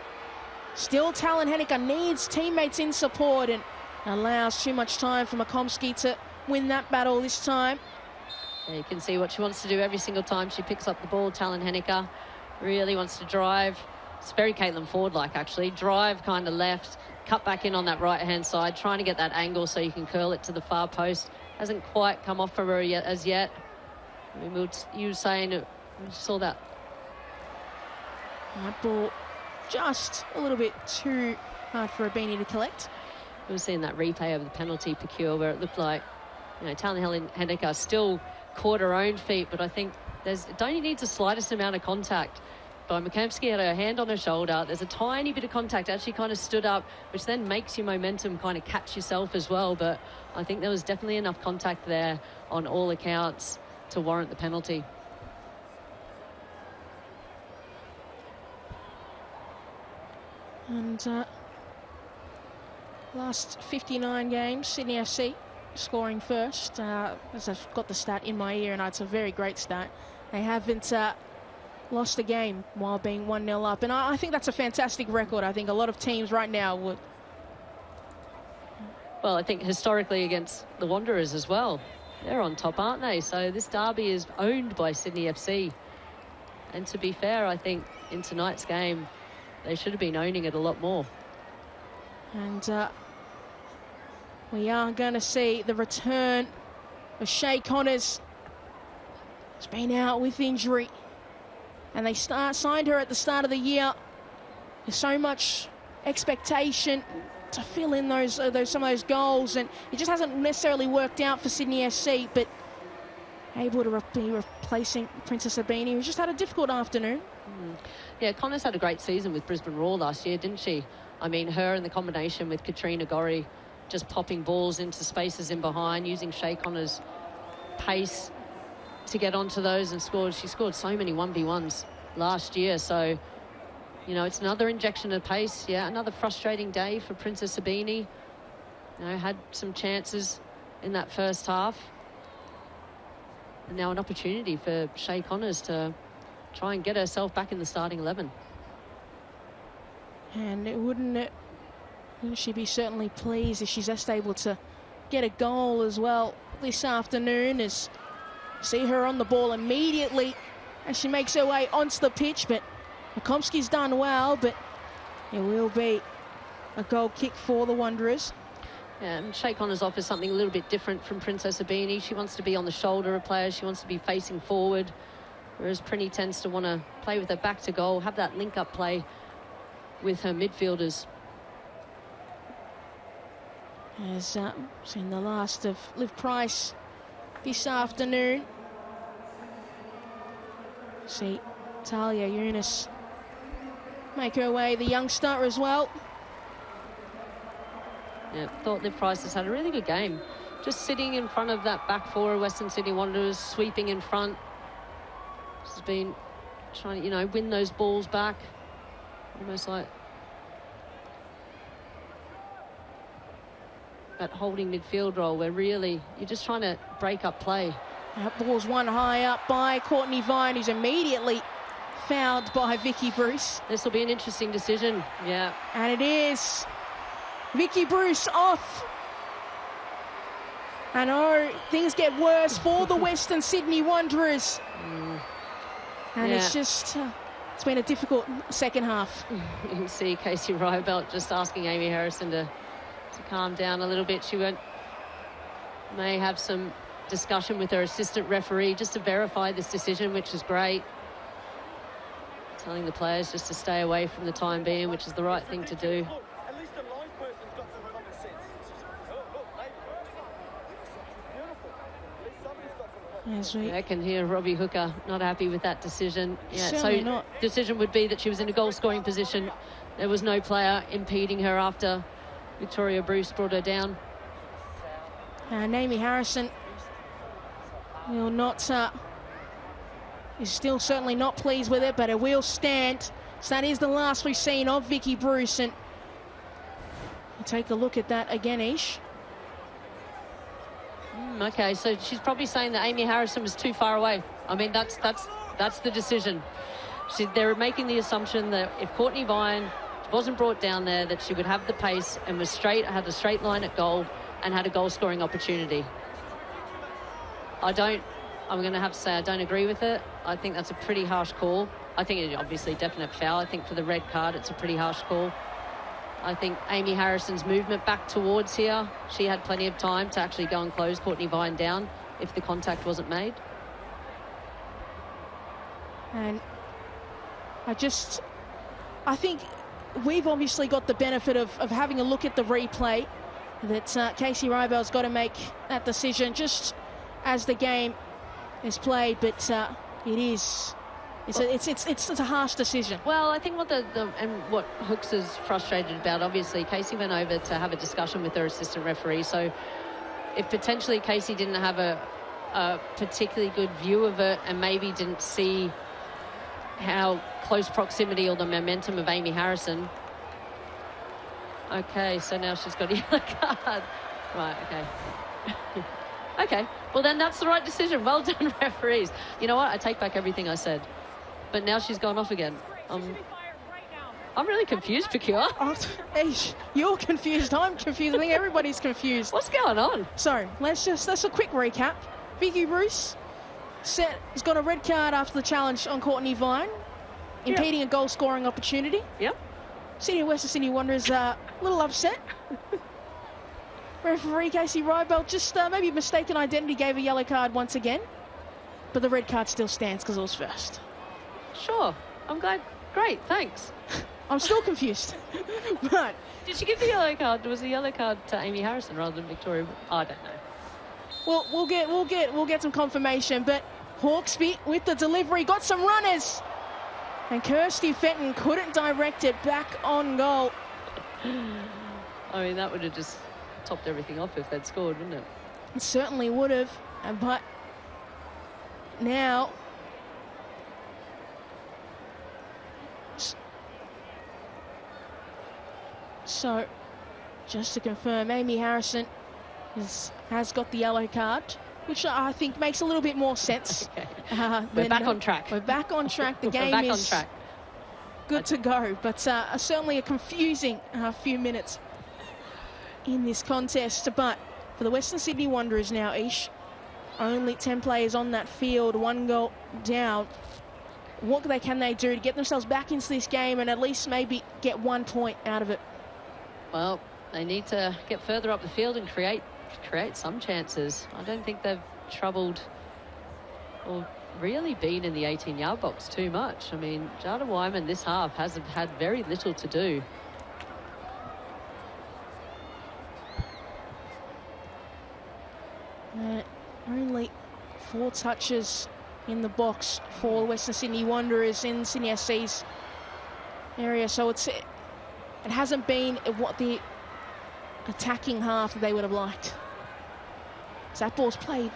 Speaker 1: Still Talon Henniker needs teammates in support and allows too much time for Makomsky to win that battle this time.
Speaker 2: Yeah, you can see what she wants to do every single time she picks up the ball. Talon Henniker really wants to drive. It's very Caitlin Ford-like, actually. Drive kind of left, cut back in on that right-hand side, trying to get that angle so you can curl it to the far post. Hasn't quite come off for her yet, as yet. I mean, you were saying, we saw that.
Speaker 1: That ball just a little bit too hard for Abini to collect.
Speaker 2: We were seeing that replay of the penalty procure where it looked like, Talon Henniker still caught her own feet, but I think it only needs the slightest amount of contact. But Makomsky had her hand on her shoulder. There's a tiny bit of contact as she kind of stood up, which then makes your momentum kind of catch yourself as well. But I think there was definitely enough contact there on all accounts to warrant the penalty.
Speaker 1: And last 59 games, Sydney FC scoring first. As I've got the stat in my ear, and it's a very great stat. They haven't lost a game while being 1-0 up. And I think that's a fantastic record. I think a lot of teams right now would.
Speaker 2: Well, I think historically against the Wanderers as well. They're on top, aren't they? So this derby is owned by Sydney FC. And to be fair, I think in tonight's game, they should have been owning it a lot more.
Speaker 1: And we are going to see the return of Shay Connors. She's been out with injury. And they signed her at the start of the year. There's so much expectation to fill in some of those goals, and it just hasn't necessarily worked out for Sydney FC, but able to be replacing Princess Abini, who's just had a difficult afternoon.
Speaker 2: Yeah, Connors had a great season with Brisbane Roar last year, didn't she? I mean, her in the combination with Katrina Gorry, just popping balls into spaces in behind, using Shay Connors' pace to get onto those and scored. She scored so many 1v1s last year, so it's another injection of pace. Yeah, another frustrating day for Princess Abini. Had some chances in that first half, and now an opportunity for Shay Connors to try and get herself back in the starting 11.
Speaker 1: And wouldn't she be certainly pleased if she's just able to get a goal as well this afternoon, as see her on the ball immediately as she makes her way onto the pitch. But Makomsky's done well, but it will be a goal kick for the Wanderers.
Speaker 2: Yeah, and Shay Connors offers something a little bit different from Princess Abini. She wants to be on the shoulder of players. She wants to be facing forward, whereas Prinny tends to want to play with her back to goal, have that link-up play with her midfielders.
Speaker 1: As seen the last of Liv Price this afternoon. See Talia Yunus make her way, the youngster as well.
Speaker 2: Yeah, thought Liv Price has had a really good game. Just sitting in front of that back four of Western Sydney Wanderers, sweeping in front. She's been trying to, win those balls back. Almost like that holding midfield role where really you're just trying to break up play.
Speaker 1: That ball's one high up by Courtney Vine, who's immediately fouled by Vicky Bruce.
Speaker 2: This will be an interesting decision. Yeah.
Speaker 1: And it is. Vicky Bruce off. And things get worse for the Western Sydney Wanderers. And it's just, it's been a difficult second half.
Speaker 2: You can see Casey Rybelt just asking Amy Harrison to calm down a little bit. She may have some discussion with her assistant referee just to verify this decision, which is great. Telling the players just to stay away from the time being, which is the right thing to do. I can hear Robbie Hooker not happy with that decision. Yeah,
Speaker 1: Certainly not.
Speaker 2: Decision would be that she was in a goal-scoring position. There was no player impeding her after Victoria Bruce brought her down.
Speaker 1: Amy Harrison will not, is still certainly not pleased with it, but it will stand. So that is the last we've seen of Vicky Bruce. And we'll take a look at that again, Ish.
Speaker 2: Okay, so she's probably saying that Amy Harrison was too far away. I mean, that's the decision. They're making the assumption that if Courtney Vine wasn't brought down there, that she would have the pace and had a straight line at goal and had a goal-scoring opportunity. I'm going to have to say I don't agree with it. I think that's a pretty harsh call. I think it's obviously definite foul. I think for the red card, it's a pretty harsh call. I think Amy Harrison's movement back towards here, she had plenty of time to actually go and close Courtney Vine down if the contact wasn't made.
Speaker 1: And I think we've obviously got the benefit of having a look at the replay, that Casey Rybell's got to make that decision just as the game is played, but it's a harsh decision.
Speaker 2: Well, I think what Hooks is frustrated about, obviously, Casey went over to have a discussion with her assistant referee. So if potentially Casey didn't have a particularly good view of it and maybe didn't see how close proximity or the momentum of Amy Harrison. Okay, so now she's got a yellow card. Right, okay. Okay, well then that's the right decision. Well done, referees. You know what? I take back everything I said. But now she's gone off again. I'm really confused, Picure.
Speaker 1: You're confused. I'm confused. I think everybody's confused.
Speaker 2: What's going on?
Speaker 1: So let's a quick recap. Vicky Bruce has got a red card after the challenge on Courtney Vine, impeding a goal-scoring opportunity.
Speaker 2: Yep.
Speaker 1: Western Sydney Wanderers a little upset. Referee Casey Rybell just maybe mistaken identity, gave a yellow card once again, but the red card still stands because it was first.
Speaker 2: Sure, I'm glad. Great, thanks.
Speaker 1: I'm still confused. But
Speaker 2: did she give the yellow card? Was the yellow card to Amy Harrison rather than Victoria? I don't know.
Speaker 1: Well, we'll get some confirmation. But Hawkesby with the delivery got some runners, and Kirsty Fenton couldn't direct it back on goal.
Speaker 2: I mean, that would have just topped everything off if they'd scored, wouldn't it?
Speaker 1: It certainly would have. But now, so just to confirm, Amy Harrison has got the yellow card, which I think makes a little bit more sense.
Speaker 2: Okay. We're back on track.
Speaker 1: We're back on track. The game is good to go, but certainly a confusing few minutes in this contest. But for the Western Sydney Wanderers now, Ish, only 10 players on that field, 1 goal down. What can they do to get themselves back into this game and at least maybe get 1 point out of it?
Speaker 2: Well, they need to get further up the field and create some chances. I don't think they've troubled or really been in the 18-yard box too much. I mean, Jada Wyman this half has had very little to do.
Speaker 1: Only 4 touches in the box for Western Sydney Wanderers in Sydney SC's area, so it hasn't been what the attacking half that they would have liked. So that ball's played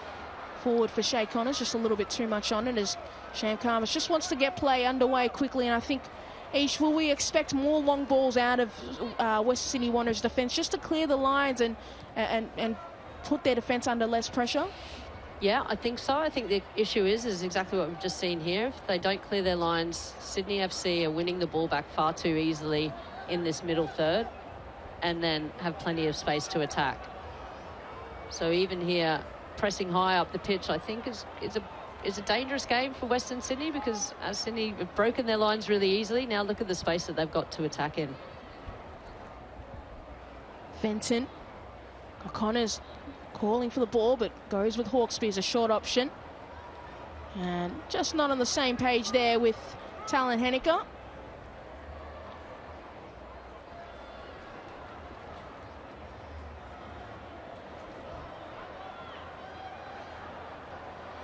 Speaker 1: forward for Shay Connors, just a little bit too much on it as Sham Khamis just wants to get play underway quickly. And I think, Ish, will we expect more long balls out of Western Sydney Wanderers defence just to clear the lines and put their defence under less pressure?
Speaker 2: Yeah, I think so. I think the issue is exactly what we've just seen here. If they don't clear their lines, Sydney FC are winning the ball back far too easily in this middle third and then have plenty of space to attack. So even here, pressing high up the pitch, I think is a dangerous game for Western Sydney, because as Sydney have broken their lines really easily, now look at the space that they've got to attack in.
Speaker 1: Fenton, O'Connor's calling for the ball, but goes with Hawkesby as a short option. And just not on the same page there with Talon Henniker.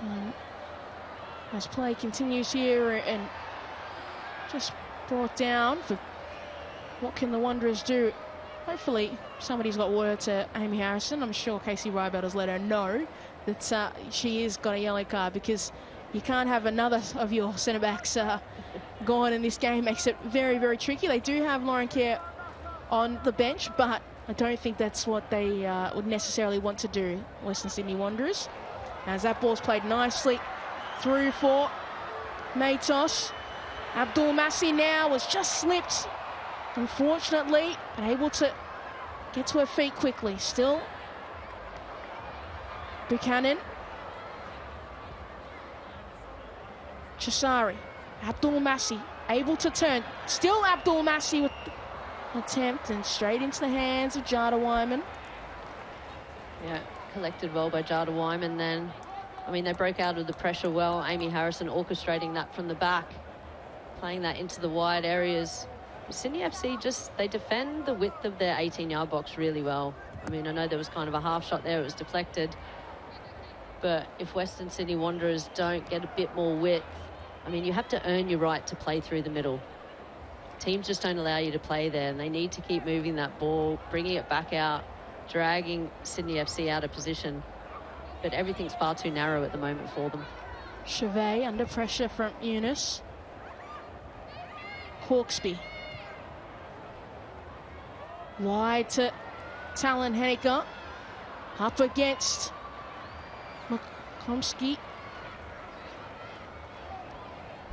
Speaker 1: And as play continues here and just brought down. But what can the Wanderers do? Hopefully somebody's got word to Amy Harrison. I'm sure Casey Rybelt has let her know that she is got a yellow card, because you can't have another of your centre-backs gone in this game. Makes it very, very tricky. They do have Lauren Kerr on the bench, but I don't think that's what they would necessarily want to do, Western Sydney Wanderers. As that ball's played nicely through for Matos. Abdul Massi now was just slipped, unfortunately, but able to get to her feet quickly. Still Buchanan. Chisari. Abdul Massi able to turn. Still Abdul Massi with the attempt, and straight into the hands of Jada Wyman.
Speaker 2: Yeah, collected well by Jada Wyman then. I mean, they broke out of the pressure well. Amy Harrison orchestrating that from the back, playing that into the wide areas. Sydney FC they defend the width of their 18-yard box really well. I mean, I know there was kind of a half shot there, it was deflected. But if Western Sydney Wanderers don't get a bit more width, I mean, you have to earn your right to play through the middle. Teams just don't allow you to play there, and they need to keep moving that ball, bringing it back out, dragging Sydney FC out of position. But everything's far too narrow at the moment for them.
Speaker 1: Chevet under pressure from Eunice. Hawkesby. Wide to Talon Henniker. Up against McComsky.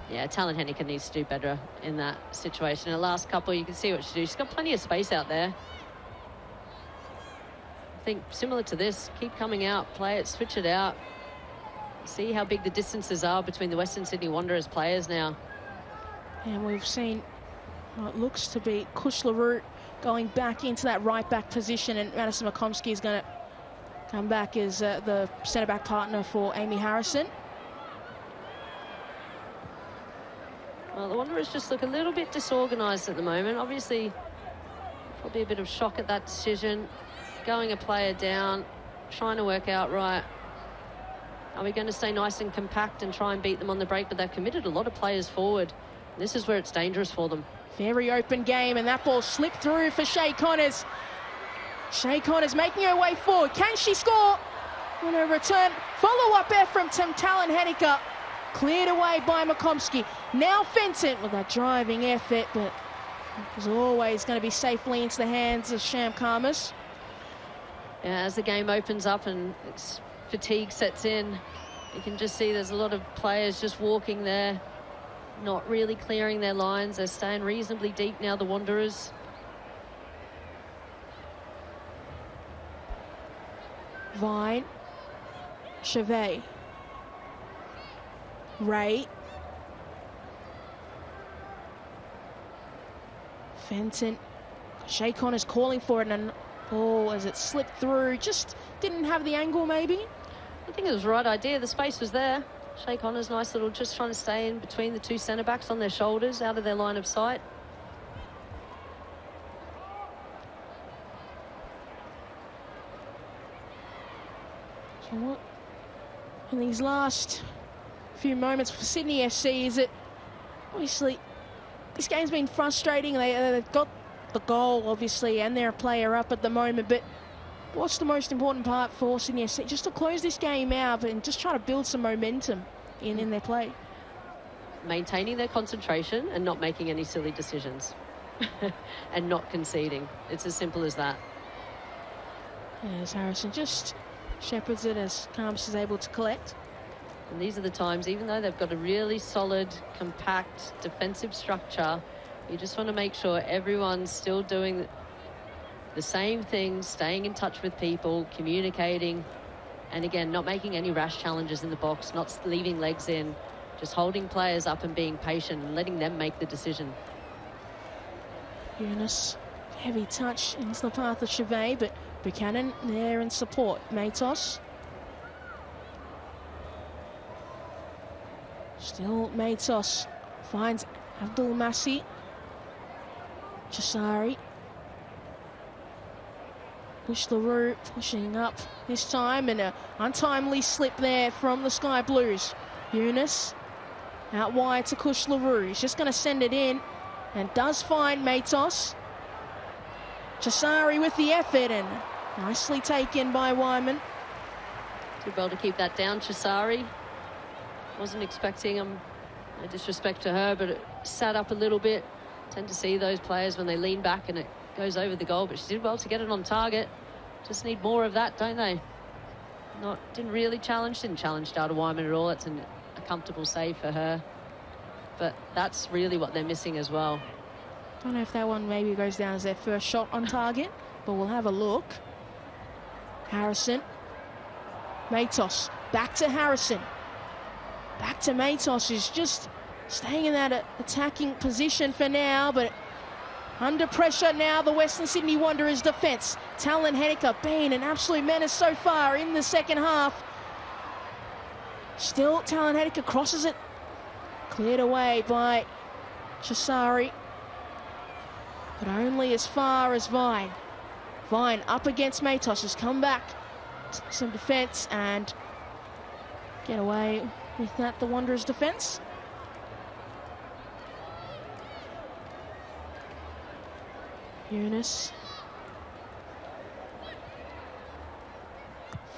Speaker 2: Yeah, Talon Henniker needs to do better in that situation. In the last couple, you can see what she do. She's got plenty of space out there. I think similar to this, keep coming out, play it, switch it out. See how big the distances are between the Western Sydney Wanderers players now.
Speaker 1: And we've seen what looks to be Kush LaRue going back into that right back position, and Madison McComsky is going to come back as the centre back partner for Amy Harrison.
Speaker 2: Well, the Wanderers just look a little bit disorganised at the moment. Obviously, probably a bit of shock at that decision. Going a player down, trying to work out, right, are we going to stay nice and compact and try and beat them on the break? But they've committed a lot of players forward. This is where it's dangerous for them.
Speaker 1: Very open game, and that ball slipped through for Shay Connors. Shay Connors making her way forward. Can she score? On a return, follow-up effort from Talon Henniker. Cleared away by McComsky. Now Fenton with that driving effort, but it was always going to be safely into the hands of Sham Khamis.
Speaker 2: Yeah, as the game opens up and fatigue sets in, you can just see there's a lot of players just walking there, not really clearing their lines. They're staying reasonably deep now, the Wanderers.
Speaker 1: Vine. Chevet. Ray. Fenton. Shay Connors calling for it, and ball as it slipped through. Just didn't have the angle, maybe.
Speaker 2: I think it was the right idea. The space was there. Shay Connors, nice little, just trying to stay in between the two centre-backs on their shoulders, out of their line of sight.
Speaker 1: So what in these last few moments for Sydney FC is that obviously this game's been frustrating. They've got the goal, obviously, and they're a player up at the moment, but what's the most important part for Sydney FC? Just to close this game out and just try to build some momentum in their play.
Speaker 2: Maintaining their concentration and not making any silly decisions. And not conceding. It's as simple as that.
Speaker 1: As Harrison just shepherds it as Khamis is able to collect.
Speaker 2: And these are the times, even though they've got a really solid, compact defensive structure, you just want to make sure everyone's still doing the same thing, staying in touch with people, communicating, and again, not making any rash challenges in the box, not leaving legs in, just holding players up and being patient and letting them make the decision.
Speaker 1: Eunice, heavy touch into the path of Chevet, but Buchanan there in support. Matos. Still Matos finds Abdul Massi. Chisari. Kush LaRue pushing up this time, and an untimely slip there from the Sky Blues. Eunice Out wide to Kush LaRue. He's just going to send it in and does find Matos. Chisari with the effort and nicely taken by Wyman.
Speaker 2: Did well to keep that down, Chisari. Wasn't expecting him. No disrespect to her, but it sat up a little bit. Tend to see those players when they lean back and it goes over the goal, but she did well to get it on target. Just need more of that, don't they? Didn't challenge Data Wyman at all. It's a comfortable save for her. But that's really what they're missing as well.
Speaker 1: Don't know if that one maybe goes down as their first shot on target, but we'll have a look. Harrison. Matos. Back to Harrison. Back to Matos, who's just staying in that attacking position for now, but under pressure now, the Western Sydney Wanderers defence. Talon Henniker being an absolute menace so far in the second half. Still, Talon Henniker crosses it. Cleared away by Chisari. But only as far as Vine. Vine up against Matos, has come back. Some defence and get away with that, the Wanderers defence. Eunice.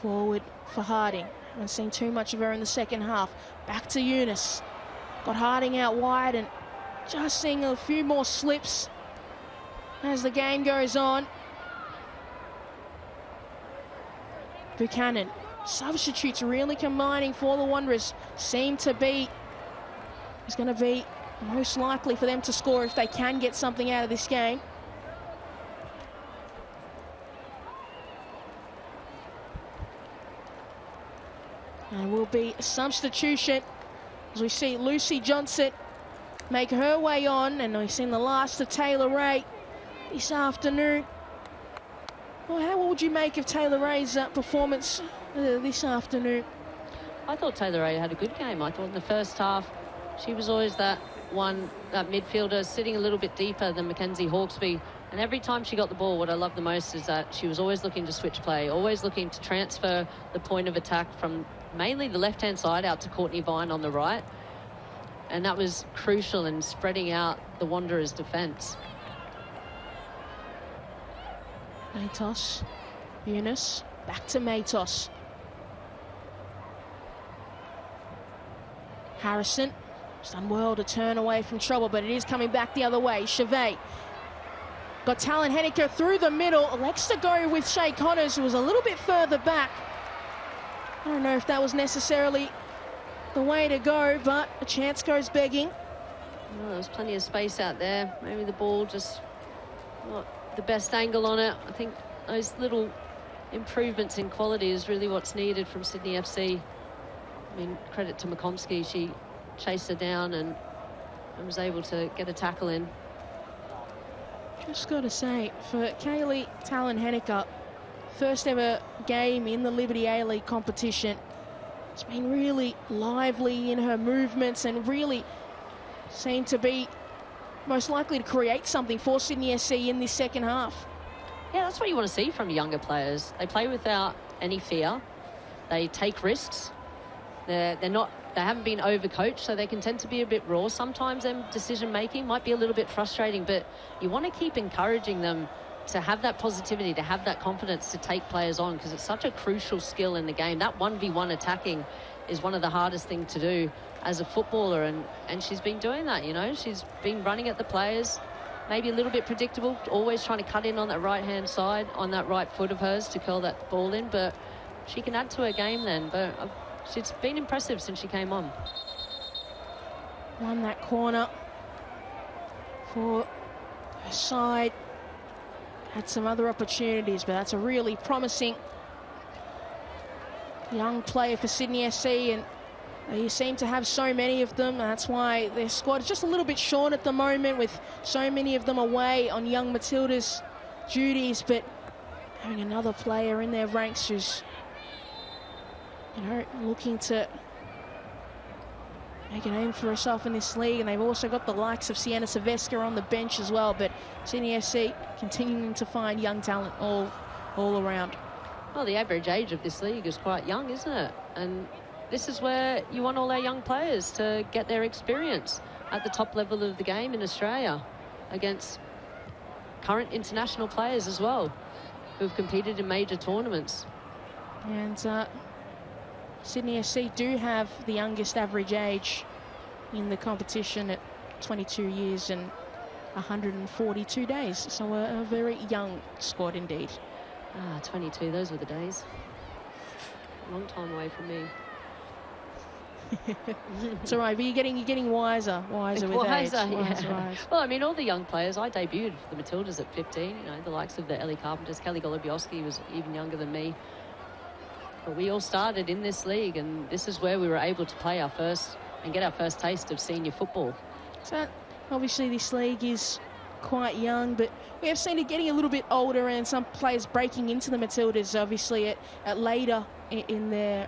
Speaker 1: Forward for Harding. Haven't seen too much of her in the second half. Back to Eunice. Got Harding out wide and just seeing a few more slips as the game goes on. Buchanan. Substitutes really combining for the Wanderers. Seem to be, it's going to be most likely for them to score if they can get something out of this game. And will be a substitution as we see Lucy Johnson make her way on, and we've seen the last of Taylor Ray this afternoon. Well, what would you make of Taylor Ray's performance this afternoon?
Speaker 2: I thought Taylor Ray had a good game. I thought in the first half she was always that midfielder sitting a little bit deeper than Mackenzie Hawkesby. And every time she got the ball, what I love the most is that she was always looking to switch play, always looking to transfer the point of attack from mainly the left-hand side out to Courtney Vine on the right. And that was crucial in spreading out the Wanderers' defence.
Speaker 1: Matos. Eunice. Back to Matos. Harrison. Has done well to turn away from trouble, but it is coming back the other way. Chevet. Got Talon Henniker through the middle. Elects to go with Shay Connors, who was a little bit further back. I don't know if that was necessarily the way to go, but a chance goes begging.
Speaker 2: Well, there's plenty of space out there. Maybe the ball just not the best angle on it. I think those little improvements in quality is really what's needed from Sydney FC. I mean, credit to McComsky. She chased her down and was able to get a tackle in.
Speaker 1: Just got to say, for Kaylee Talon Henniker, first ever game in the Liberty A-League competition, it's been really lively in her movements and really seemed to be most likely to create something for Sydney SC in this second half.
Speaker 2: Yeah, that's what you want to see from younger players. They play without any fear. They take risks. They haven't been overcoached, so they can tend to be a bit raw. Sometimes their decision-making might be a little bit frustrating, but you want to keep encouraging them to have that positivity, to have that confidence to take players on, because it's such a crucial skill in the game. That 1v1 attacking is one of the hardest things to do as a footballer, and she's been doing that, you know. She's been running at the players, maybe a little bit predictable, always trying to cut in on that right-hand side, on that right foot of hers to curl that ball in, but she can add to her game then. But she's been impressive since she came on.
Speaker 1: Won that corner for her side. Had some other opportunities, but that's a really promising young player for Sydney SC, and they seem to have so many of them. That's why their squad is just a little bit short at the moment, with so many of them away on young Matilda's duties, but having another player in their ranks who's, you know, looking to make a name for herself in this league. And they've also got the likes of Sienna Silvestre on the bench as well, but Sydney SC continuing to find young talent all around.
Speaker 2: Well, the average age of this league is quite young, isn't it? And this is where you want all our young players to get their experience at the top level of the game in Australia against current international players as well who've competed in major tournaments.
Speaker 1: And Sydney FC do have the youngest average age in the competition at 22 years and 142 days. So a very young squad indeed.
Speaker 2: 22, those were the days. A long time away from me.
Speaker 1: It's all right, but you're getting wiser with age.
Speaker 2: Yeah. Well, I mean, all the young players. I debuted for the Matildas at 15. You know, the likes of the Ellie Carpenters, Kelly Golubiowski was even younger than me. But we all started in this league, and this is where we were able to play our first and get our first taste of senior football.
Speaker 1: So obviously this league is quite young, but we have seen it getting a little bit older, and some players breaking into the Matildas obviously at later in their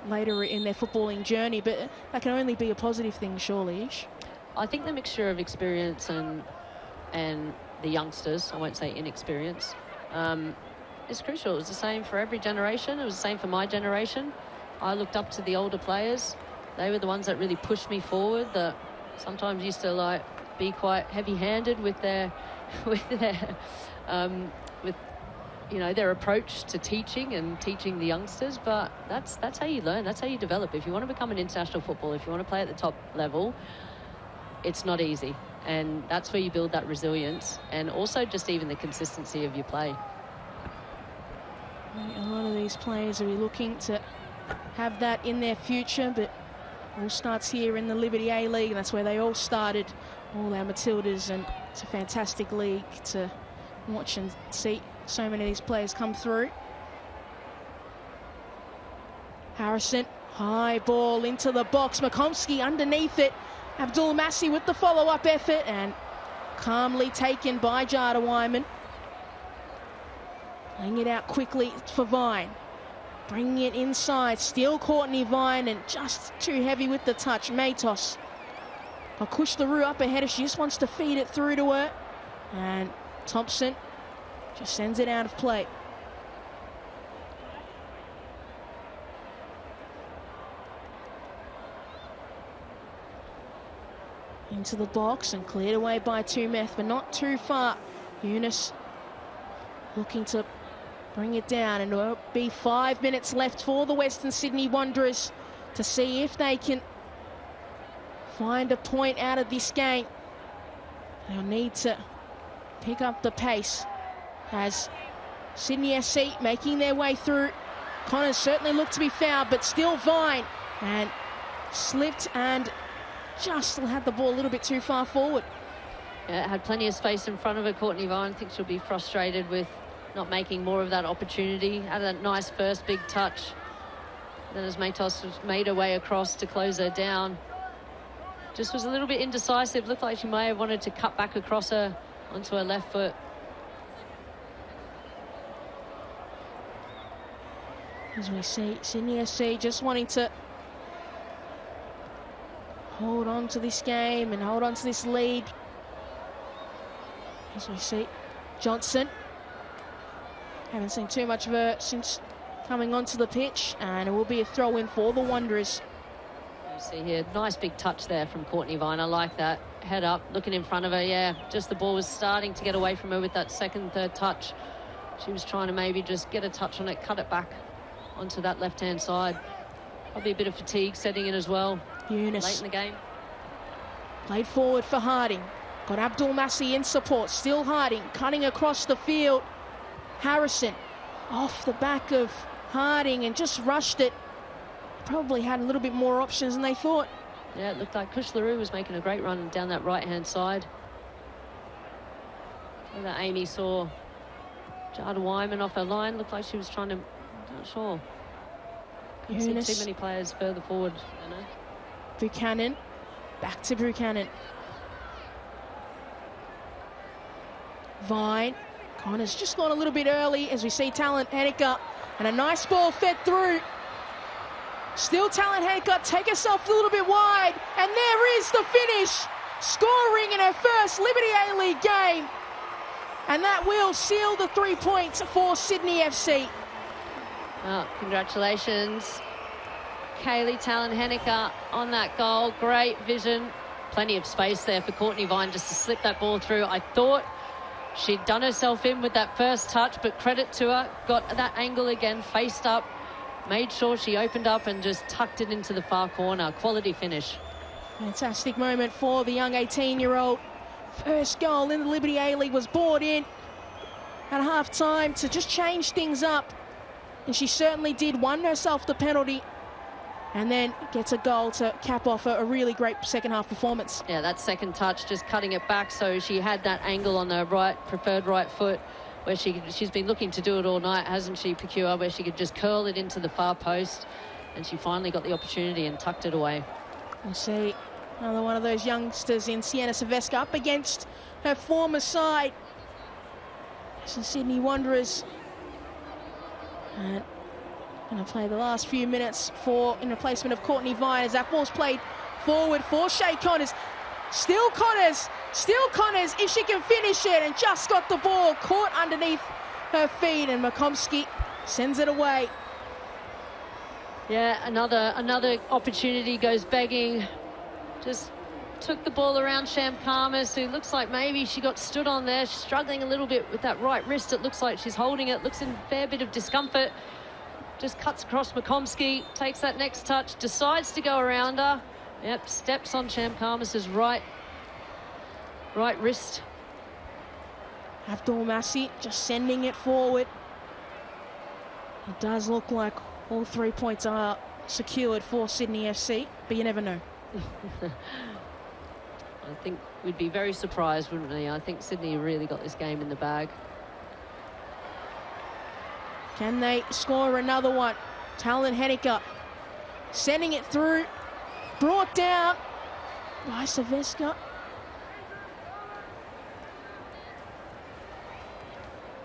Speaker 1: footballing journey, but that can only be a positive thing, surely, Ish.
Speaker 2: I think the mixture of experience and the youngsters, I won't say inexperience, is crucial. It was the same for every generation. It was the same for my generation. I looked up to the older players. They were the ones that really pushed me forward, that sometimes used to be quite heavy-handed with their their approach to teaching the youngsters. But that's how you learn, that's how you develop. If you want to become an international footballer, if you want to play at the top level, it's not easy, and that's where you build that resilience and also just even the consistency of your play.
Speaker 1: A lot of these players will be looking to have that in their future, but all starts here in the Liberty A-League, and that's where they all started, all our Matildas, and it's a fantastic league to watch and see so many of these players come through. Harrison, high ball into the box, Makomsky underneath it, Abdul Massi with the follow-up effort, and calmly taken by Jada Wyman. Playing it out quickly for Vine. Bringing it inside, still Courtney Vine, and just too heavy with the touch. Matos. Akush LaRue up ahead if she just wants to feed it through to her. And Thompson just sends it out of play. Into the box and cleared away by Tumeth, but not too far. Eunice looking to bring it down, and it'll be 5 minutes left for the Western Sydney Wanderers to see if they can find a point out of this game. They'll need to pick up the pace as Sydney SC making their way through. Connors certainly looked to be fouled, but still Vine, and slipped and just had the ball a little bit too far forward.
Speaker 2: Yeah, had plenty of space in front of her. Courtney Vine, I think she'll be frustrated with not making more of that opportunity. Had a nice first big touch. Then as Matos made her way across to close her down, just was a little bit indecisive. Looked like she may have wanted to cut back across her onto her left foot.
Speaker 1: As we see Sydney SC just wanting to hold on to this game and hold on to this lead. As we see Johnson. Haven't seen too much of her since coming onto the pitch, and it will be a throw-in for the Wanderers.
Speaker 2: You see here, nice big touch there from Courtney Vine. I like that. Head up, looking in front of her. Yeah, just the ball was starting to get away from her with that second, third touch. She was trying to maybe just get a touch on it, cut it back onto that left-hand side. Probably a bit of fatigue setting in as well.
Speaker 1: Eunice.
Speaker 2: Late in the game.
Speaker 1: Played forward for Harding. Got Abdul Massi in support. Still Harding, cutting across the field. Harrison off the back of Harding and just rushed it. Probably had a little bit more options than they thought.
Speaker 2: Yeah, it looked like Kush LaRue was making a great run down that right-hand side. Whether Amy saw Jada Wyman off her line, looked like she was trying to, I'm not sure. Couldn't see too many players further forward, you know.
Speaker 1: Buchanan, back to Buchanan. Vine. Connor's just gone a little bit early as we see Talent Henniker, and a nice ball fed through. Still Talent Henniker, take herself a little bit wide, and there is the finish. Scoring in her first Liberty A-League game. And that will seal the 3 points for Sydney FC.
Speaker 2: Oh, congratulations. Kaylee Talon-Henniker on that goal. Great vision. Plenty of space there for Courtney Vine just to slip that ball through. I thought she'd done herself in with that first touch, but credit to her. Got that angle again, faced up, made sure she opened up and just tucked it into the far corner. Quality finish.
Speaker 1: Fantastic moment for the young 18-year-old. First goal in the Liberty A-League was brought in at half-time to just change things up. And she certainly did. Won herself the penalty. And then gets a goal to cap off a really great second-half performance.
Speaker 2: Yeah, that second touch, just cutting it back so she had that angle on her preferred right foot where she's been looking to do it all night, hasn't she, Pecua, where she could just curl it into the far post. And she finally got the opportunity and tucked it away.
Speaker 1: We'll see another one of those youngsters in Sienna Silvestre up against her former side. It's the Sydney Wanderers. And going to play the last few minutes in replacement of Courtney Vine as that ball's played forward for Shay Connors. Still Connors, if she can finish it, and just got the ball caught underneath her feet, and McComsky sends it away.
Speaker 2: Yeah, another opportunity goes begging. Just took the ball around Sham Karmas, who looks like maybe she got stood on there. She's struggling a little bit with that right wrist. It looks like she's holding it. Looks in a fair bit of discomfort. Just cuts across McComsky, takes that next touch, decides to go around her. Yep, steps on Sham Karmas's right wrist.
Speaker 1: Abdul Massi just sending it forward. It does look like all 3 points are secured for Sydney FC, but you never know.
Speaker 2: I think we'd be very surprised, wouldn't we? I think Sydney really got this game in the bag.
Speaker 1: Can they score another one? Talon-Henniker sending it through, brought down by Silvestre.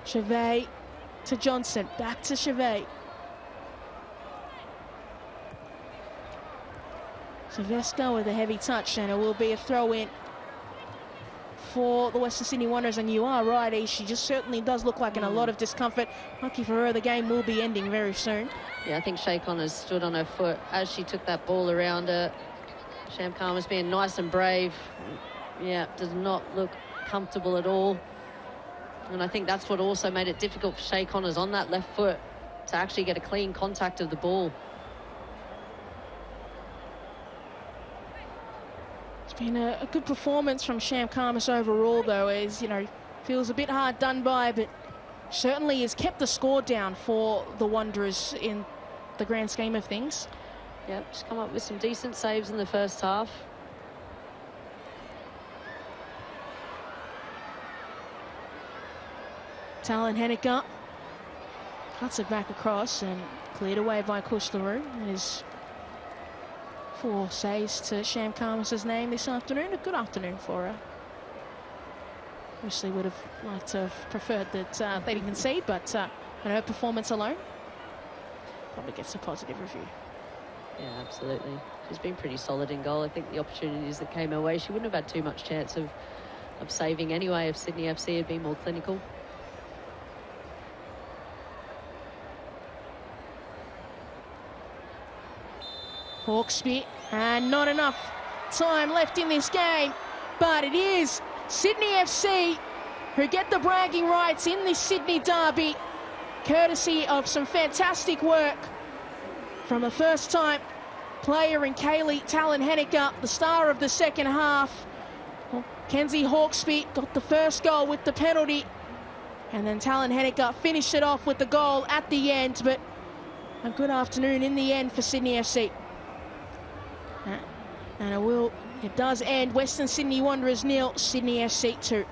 Speaker 1: Chevet to Johnson, back to Chevet. Silvestre with a heavy touch, and it will be a throw-in for the Western Sydney Wanderers. And you are right, she just certainly does look like in a lot of discomfort. Lucky for her, the game will be ending very soon.
Speaker 2: Yeah, I think Shay Connors stood on her foot as she took that ball around her. Sham Karmas being nice and brave. Yeah, does not look comfortable at all. And I think that's what also made it difficult for Shay Connors on that left foot to actually get a clean contact of the ball.
Speaker 1: It's been a good performance from Sham Karmas overall, though, as, feels a bit hard done by, but certainly has kept the score down for the Wanderers in the grand scheme of things.
Speaker 2: Yep, just come up with some decent saves in the first half.
Speaker 1: Talon-Henniker cuts it back across and cleared away by Kushlaroo. There's 4 saves to Sham Karmas' name this afternoon. A good afternoon for her. Obviously would have liked to have preferred that they didn't concede, but on her performance alone, probably gets a positive review.
Speaker 2: Yeah, absolutely. She's been pretty solid in goal. I think the opportunities that came her way, she wouldn't have had too much chance of saving anyway if Sydney FC had been more clinical.
Speaker 1: Hawkesby, and not enough time left in this game, but it is Sydney FC who get the bragging rights in this Sydney derby, courtesy of some fantastic work from a first-time player in Kaylee Talon-Henniker, the star of the second half. Well, Kenzie Hawkesby got the first goal with the penalty, and then Talon-Henniker finished it off with the goal at the end, but a good afternoon in the end for Sydney FC. And it does end Western Sydney Wanderers 0, Sydney FC 2.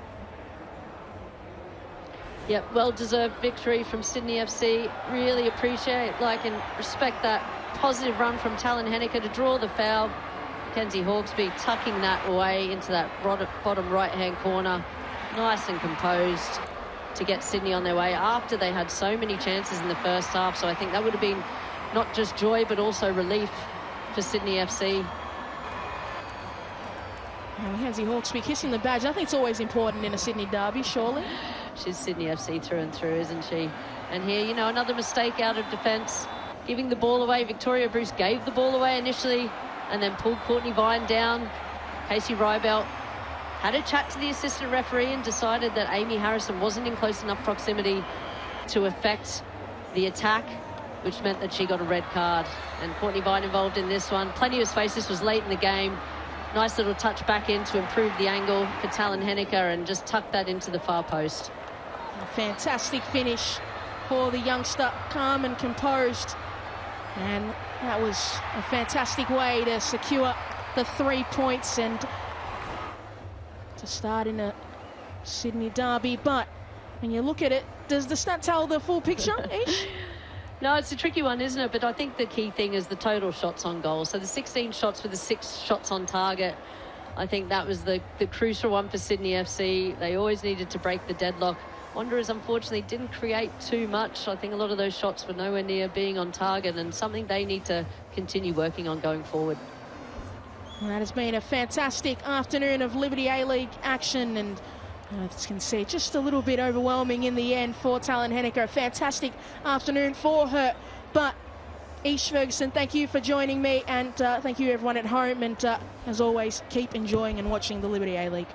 Speaker 2: Yep, well-deserved victory from Sydney FC. Really appreciate, and respect that positive run from Talon-Henniker to draw the foul. Kenzie Hawkesby tucking that away into that bottom right-hand corner. Nice and composed to get Sydney on their way after they had so many chances in the first half. So I think that would have been not just joy, but also relief for Sydney FC.
Speaker 1: Kenzie Hawkesby kissing the badge. I think it's always important in a Sydney derby, surely.
Speaker 2: She's Sydney FC through and through, isn't she? And here, another mistake out of defence. giving the ball away. Victoria Bruce gave the ball away initially and then pulled Courtney Vine down. Casey Rybelt had a chat to the assistant referee and decided that Amy Harrison wasn't in close enough proximity to affect the attack, which meant that she got a red card. And Courtney Vine involved in this one. Plenty of space. This was late in the game. Nice little touch back in to improve the angle for Talon Henniker and just tuck that into the far post.
Speaker 1: A fantastic finish for the youngster, calm and composed. And that was a fantastic way to secure the 3 points and to start in a Sydney derby. But when you look at it, does the stat tell the full picture, Ish?
Speaker 2: No, it's a tricky one, isn't it? But I think the key thing is the total shots on goal. So the 16 shots with the 6 shots on target, I think that was the crucial one for Sydney FC. They always needed to break the deadlock. Wanderers, unfortunately, didn't create too much. I think a lot of those shots were nowhere near being on target, and something they need to continue working on going forward.
Speaker 1: Well, that has been a fantastic afternoon of Liberty A-League action, and as you can see, just a little bit overwhelming in the end for Talon Henniker. A fantastic afternoon for her. But Ish Ferguson, thank you for joining me, and thank you everyone at home, and as always, keep enjoying and watching the Liberty A-League.